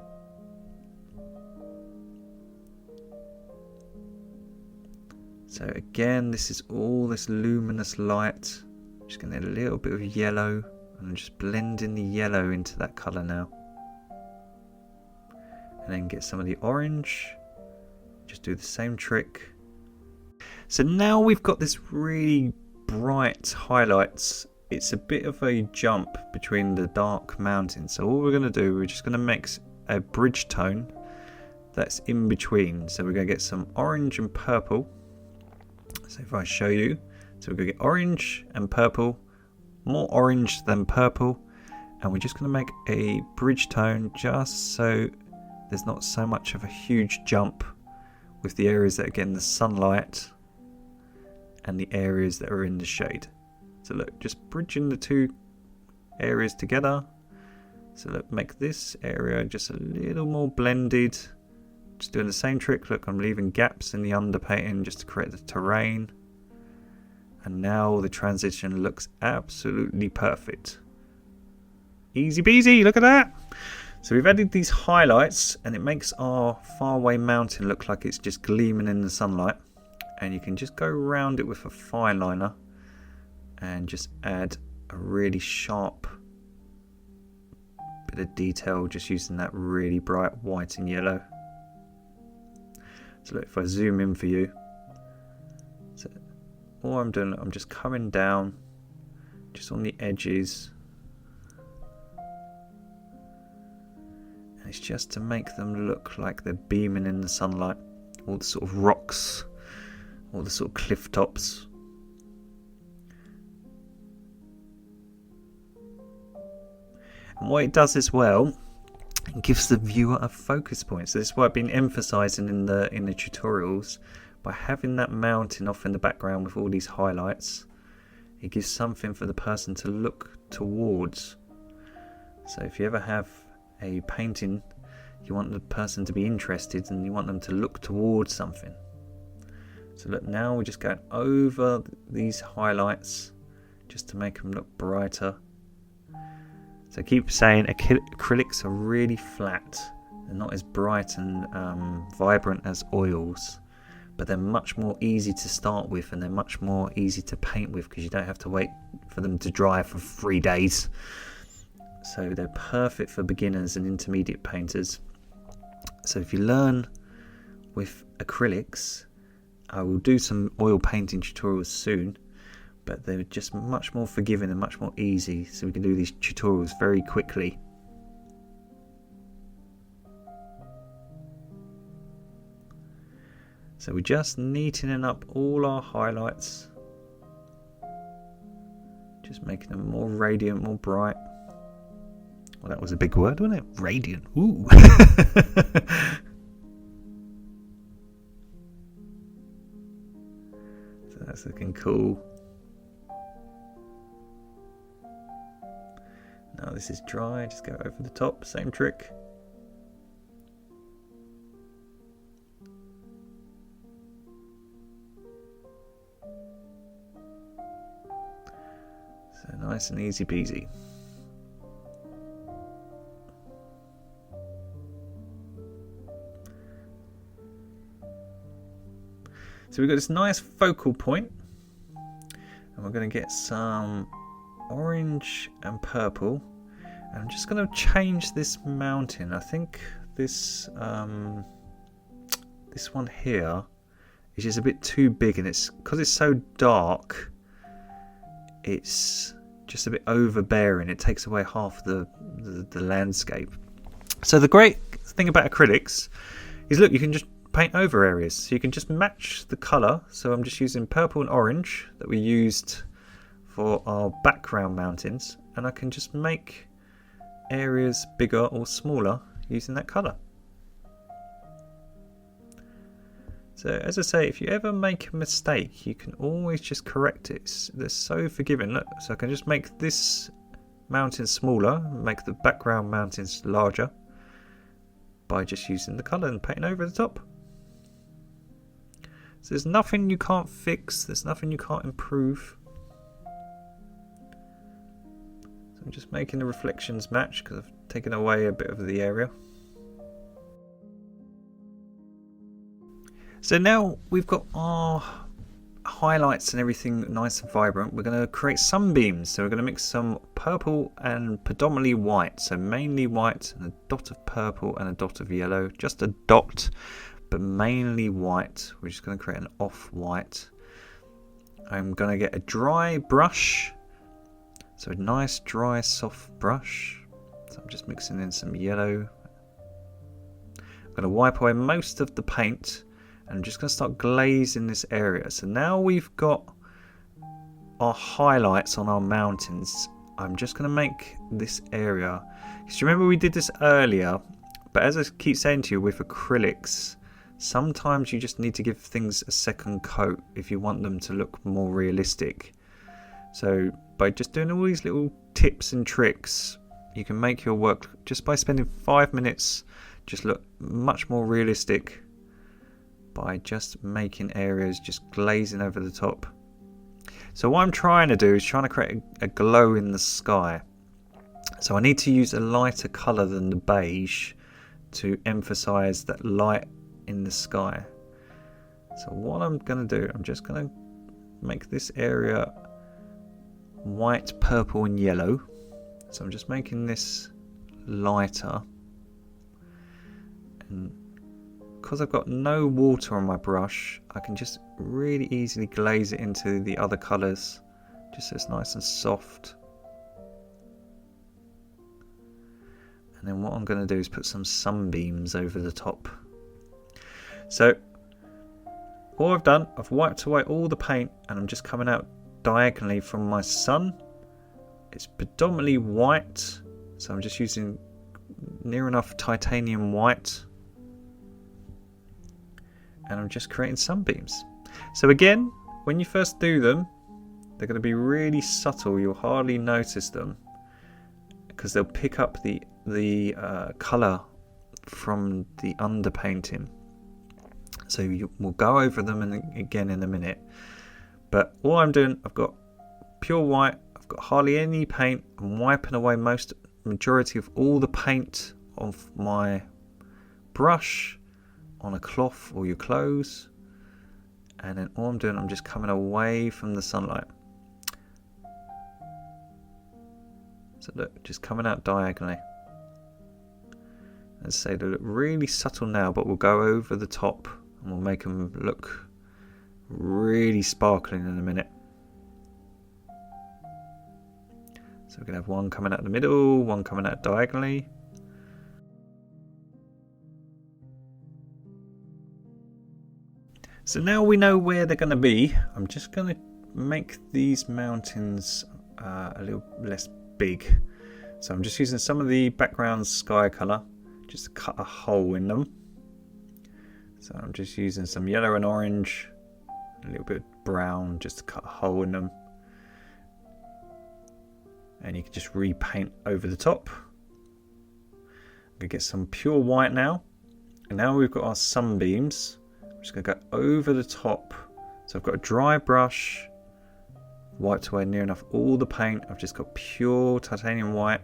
So again, this is all this luminous light. Just going to get a little bit of yellow, and I'm just blending the yellow into that colour now. And then get some of the orange. Just do the same trick. So now we've got this really bright highlights. It's a bit of a jump between the dark mountains. So all we're going to do, we're just going to mix a bridge tone that's in between. So we're going to get some orange and purple. So if I show you, so we're going to get orange and purple, more orange than purple, and we're just going to make a bridge tone just so there's not so much of a huge jump with the areas that are getting the sunlight and the areas that are in the shade. So look, just bridging the two areas together. So look, make this area just a little more blended. Just doing the same trick. Look, I'm leaving gaps in the underpainting just to create the terrain. And now the transition looks absolutely perfect. Easy peasy, look at that. So we've added these highlights and it makes our faraway mountain look like it's just gleaming in the sunlight. And you can just go around it with a fine liner and just add a really sharp bit of detail just using that really bright white and yellow. So look, if I zoom in for you, so all I'm doing, I'm just coming down just on the edges, and it's just to make them look like they're beaming in the sunlight. All the sort of rocks, all the sort of cliff tops. And what it does as well, it gives the viewer a focus point. So this is what I've been emphasizing in the tutorials. By having that mountain off in the background with all these highlights, it gives something for the person to look towards. So if you ever have a painting, you want the person to be interested and you want them to look towards something. So look, now we're just going over these highlights just to make them look brighter. So I keep saying acrylics are really flat. They're not as bright and vibrant as oils, but they're much more easy to start with and they're much more easy to paint with because you don't have to wait for them to dry for 3 days. So they're perfect for beginners and intermediate painters. So if you learn with acrylics, I will do some oil painting tutorials soon, but they're just much more forgiving and much more easy, so we can do these tutorials very quickly. So we're just neatening up all our highlights, just making them more radiant, more bright. Well, that was a big word, wasn't it? Radiant. Ooh. So that's looking cool. Now this is dry, just go over the top, same trick. So nice and easy peasy. So we've got this nice focal point, and we're going to get some orange and purple, and I'm just going to change this mountain. I think this this one here is just a bit too big, and it's because it's so dark, it's just a bit overbearing. It takes away half the landscape. So the great thing about acrylics is, look, you can just paint over areas, so you can just match the colour. So I'm just using purple and orange that we used for our background mountains, and I can just make areas bigger or smaller using that colour. So as I say, if you ever make a mistake, you can always just correct it. They're so forgiving. Look, so I can just make this mountain smaller, make the background mountains larger by just using the colour and painting over the top. So there's nothing you can't fix, there's nothing you can't improve. So I'm just making the reflections match because I've taken away a bit of the area. So now we've got our highlights and everything nice and vibrant. We're going to create sunbeams. So we're going to mix some purple and predominantly white. So mainly white and a dot of purple and a dot of yellow. Just a dot, but mainly white. We're just going to create an off-white. I'm going to get a dry brush. So a nice dry soft brush. So I'm just mixing in some yellow. I'm going to wipe away most of the paint. And I'm just going to start glazing this area. So now we've got our highlights on our mountains. I'm just going to make this area. Because remember we did this earlier. But as I keep saying to you with acrylics, sometimes you just need to give things a second coat if you want them to look more realistic. So by just doing all these little tips and tricks, you can make your work, just by spending 5 minutes, just look much more realistic. By just making areas, just glazing over the top. So what I'm trying to do is trying to create a glow in the sky. So I need to use a lighter colour than the beige to emphasise that light in the sky. So what I'm going to do, I'm just going to make this area white, purple and yellow. So I'm just making this lighter. And because I've got no water on my brush, I can just really easily glaze it into the other colours, just so it's nice and soft. And then what I'm going to do is put some sunbeams over the top. So all I've done, I've wiped away all the paint and I'm just coming out diagonally from my sun. It's predominantly white So I'm just using near enough titanium white, and I'm just creating sunbeams. So again, when you first do them, they're going to be really subtle. You'll hardly notice them because they'll pick up the colour from the underpainting. So we'll go over them again in a minute. But all I'm doing, I've got pure white. I've got hardly any paint. I'm wiping away majority of all the paint off my brush on a cloth or your clothes. And then all I'm doing, I'm just coming away from the sunlight. So look, just coming out diagonally. As I say, they look really subtle now, but we'll go over the top and we'll make them look really sparkling in a minute. So we're going to have one coming out the middle, one coming out diagonally. So now we know where they're going to be. I'm just going to make these mountains a little less big. So I'm just using some of the background sky colour just to cut a hole in them. So I'm just using some yellow and orange, a little bit of brown just to cut a hole in them. And you can just repaint over the top. I'm going to get some pure white now. And now we've got our sunbeams. I'm just going to go over the top. So I've got a dry brush, wiped away near enough all the paint. I've just got pure titanium white.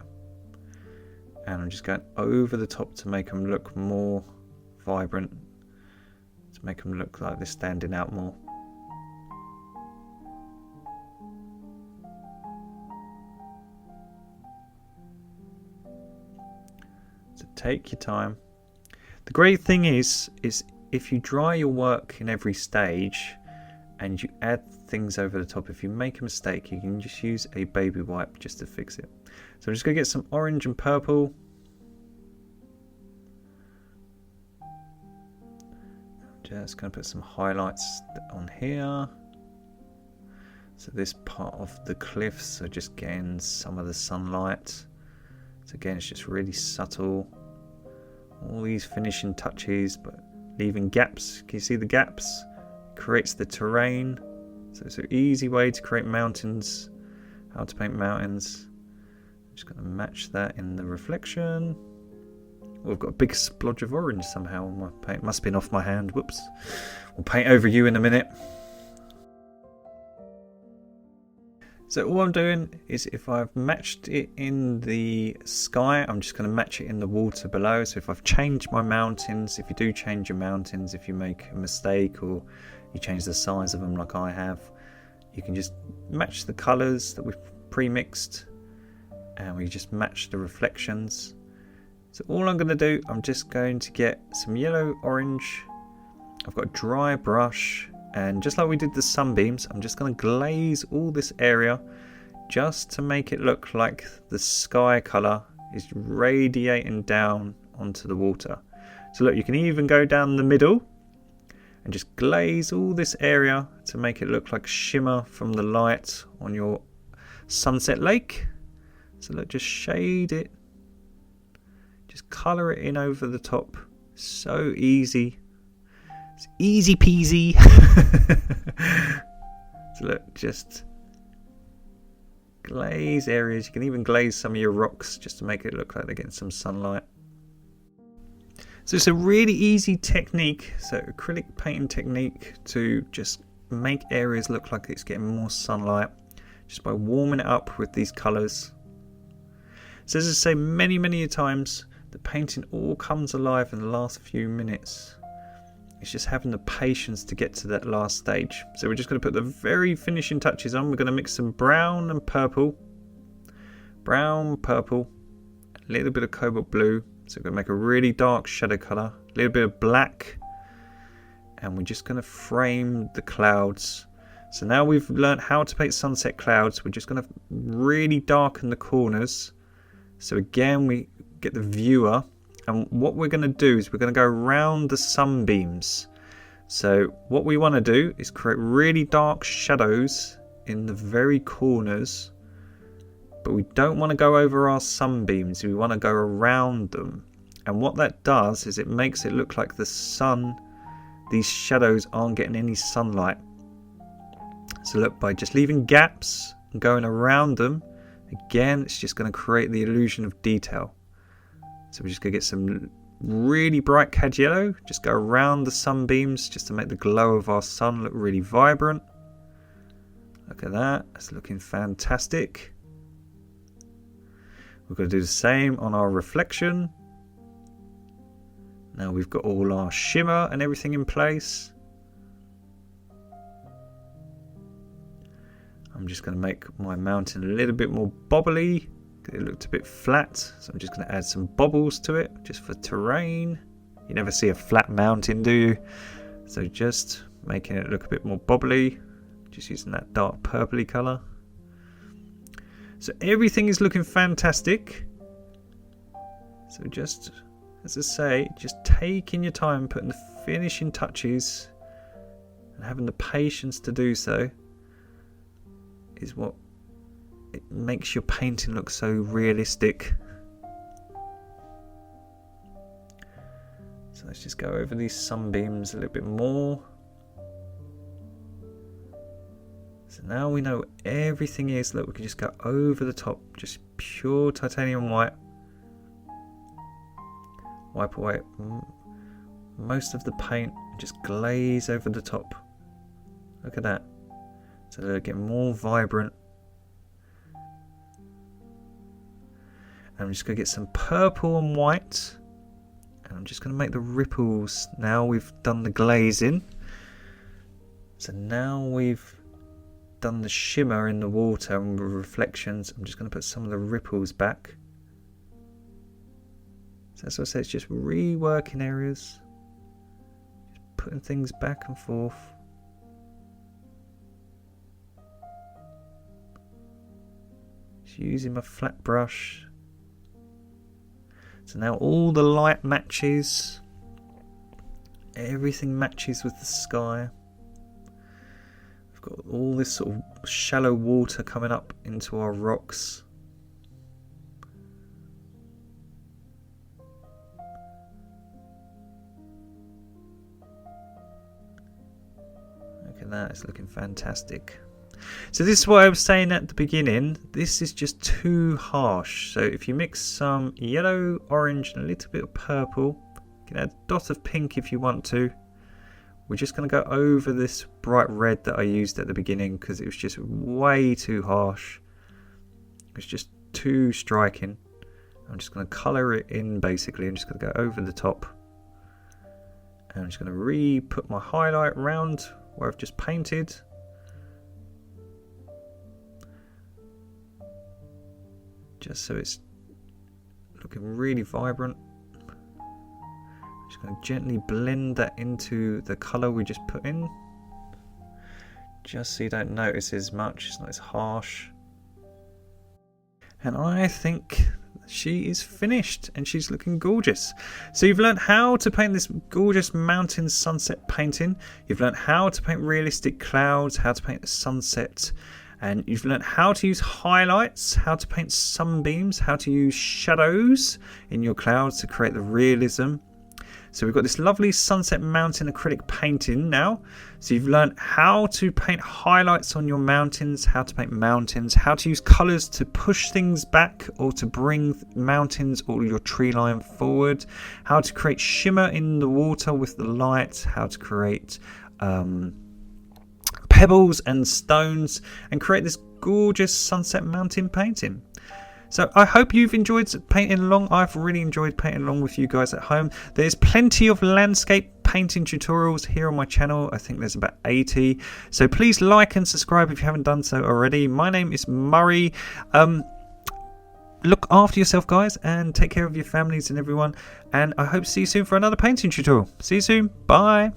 And I'm just going over the top to make them look more vibrant. To make them look like they're standing out more. So take your time. The great thing is if you dry your work in every stage and you add things over the top, if you make a mistake, you can just use a baby wipe just to fix it. So I'm just going to get some orange and purple. I'm just going to put some highlights on here. So this part of the cliffs, so just getting some of the sunlight. So again, it's just really subtle. All these finishing touches, but leaving gaps. Can you see the gaps? Creates the terrain. So it's an easy way to create mountains. How to paint mountains. I'm just going to match that in the reflection. Oh, I've got a big splodge of orange somehow on my paint. Must have been off my hand. Whoops. We'll paint over you in a minute. So all I'm doing is if I've matched it in the sky, I'm just going to match it in the water below. So if I've changed my mountains, if you do change your mountains, if you make a mistake or you change the size of them like I have, you can just match the colours that we've pre-mixed and we just match the reflections. So all I'm going to do, I'm just going to get some yellow, orange. I've got a dry brush. And just like we did the sunbeams, I'm just going to glaze all this area just to make it look like the sky colour is radiating down onto the water. So look, you can even go down the middle and just glaze all this area to make it look like shimmer from the light on your sunset lake. So look, just shade it. Just colour it in over the top. So easy. It's easy peasy. So look, just glaze areas. You can even glaze some of your rocks just to make it look like they're getting some sunlight. So it's a really easy technique, so acrylic painting technique to just make areas look like it's getting more sunlight just by warming it up with these colours. So as I say many times, the painting all comes alive in the last few minutes. It's just having the patience to get to that last stage. So we're just going to put the very finishing touches on. We're going to mix some brown and purple. Brown, purple, a little bit of cobalt blue. So we're going to make a really dark shadow colour. A little bit of black. And we're just going to frame the clouds. So now we've learned how to paint sunset clouds. We're just going to really darken the corners. So again, we get the viewer. And what we're going to do is we're going to go around the sunbeams. So what we want to do is create really dark shadows in the very corners but we don't want to go over our sunbeams. We want to go around them. And what that does is it makes it look like the sun, these shadows aren't getting any sunlight. So look, by just leaving gaps and going around them, again, it's just going to create the illusion of detail. So we're just going to get some really bright cad yellow, just go around the sunbeams just to make the glow of our sun look really vibrant. Look at that, it's looking fantastic. We're going to do the same on our reflection. Now we've got all our shimmer and everything in place. I'm just going to make my mountain a little bit more bobbly. It looked a bit flat, so I'm just going to add some bobbles to it just for terrain. You never see a flat mountain, do you? So just making it look a bit more bobbly, just using that dark purpley colour. So everything is looking fantastic. So just, as I say, just taking your time, putting the finishing touches and having the patience to do so is what it makes your painting look so realistic. So let's just go over these sunbeams a little bit more. So now we know everything is. Look, we can just go over the top, just pure titanium white. Wipe away most of the paint and just glaze over the top. Look at that. So they'll get more vibrant. And I'm just going to get some purple and white. And I'm just going to make the ripples. Now we've done the glazing. So now we've done the shimmer in the water and the reflections. I'm just going to put some of the ripples back. So as I said, it's just reworking areas. Just putting things back and forth. Just using my flat brush. So now all the light matches. Everything matches with the sky. We've got all this sort of shallow water coming up into our rocks. Look at that, it's looking fantastic. So this is what I was saying at the beginning. This is just too harsh. So if you mix some yellow, orange and a little bit of purple, you can add a dot of pink if you want to. We're just going to go over this bright red that I used at the beginning because it was just way too harsh. It was just too striking. I'm just going to colour it in basically. I'm just going to go over the top. And I'm just going to re-put my highlight around where I've just painted. Just so it's looking really vibrant. Just going to gently blend that into the colour we just put in. Just so you don't notice as much, it's not as harsh. And I think she is finished and she's looking gorgeous. So you've learned how to paint this gorgeous mountain sunset painting. You've learned how to paint realistic clouds, how to paint a sunset. And you've learned how to use highlights, how to paint sunbeams, how to use shadows in your clouds to create the realism. So we've got this lovely sunset mountain acrylic painting now. So you've learned how to paint highlights on your mountains, how to paint mountains, how to use colours to push things back or to bring mountains or your tree line forward, how to create shimmer in the water with the light, how to create pebbles and stones and create this gorgeous sunset mountain painting. So I hope you've enjoyed painting along. I've really enjoyed painting along with you guys at home. There's plenty of landscape painting tutorials here on my channel. I think there's about 80. So please like and subscribe if you haven't done so already. My name is Murray. Look after yourself, guys, and take care of your families and everyone. And I hope to see you soon for another painting tutorial. See you soon. Bye.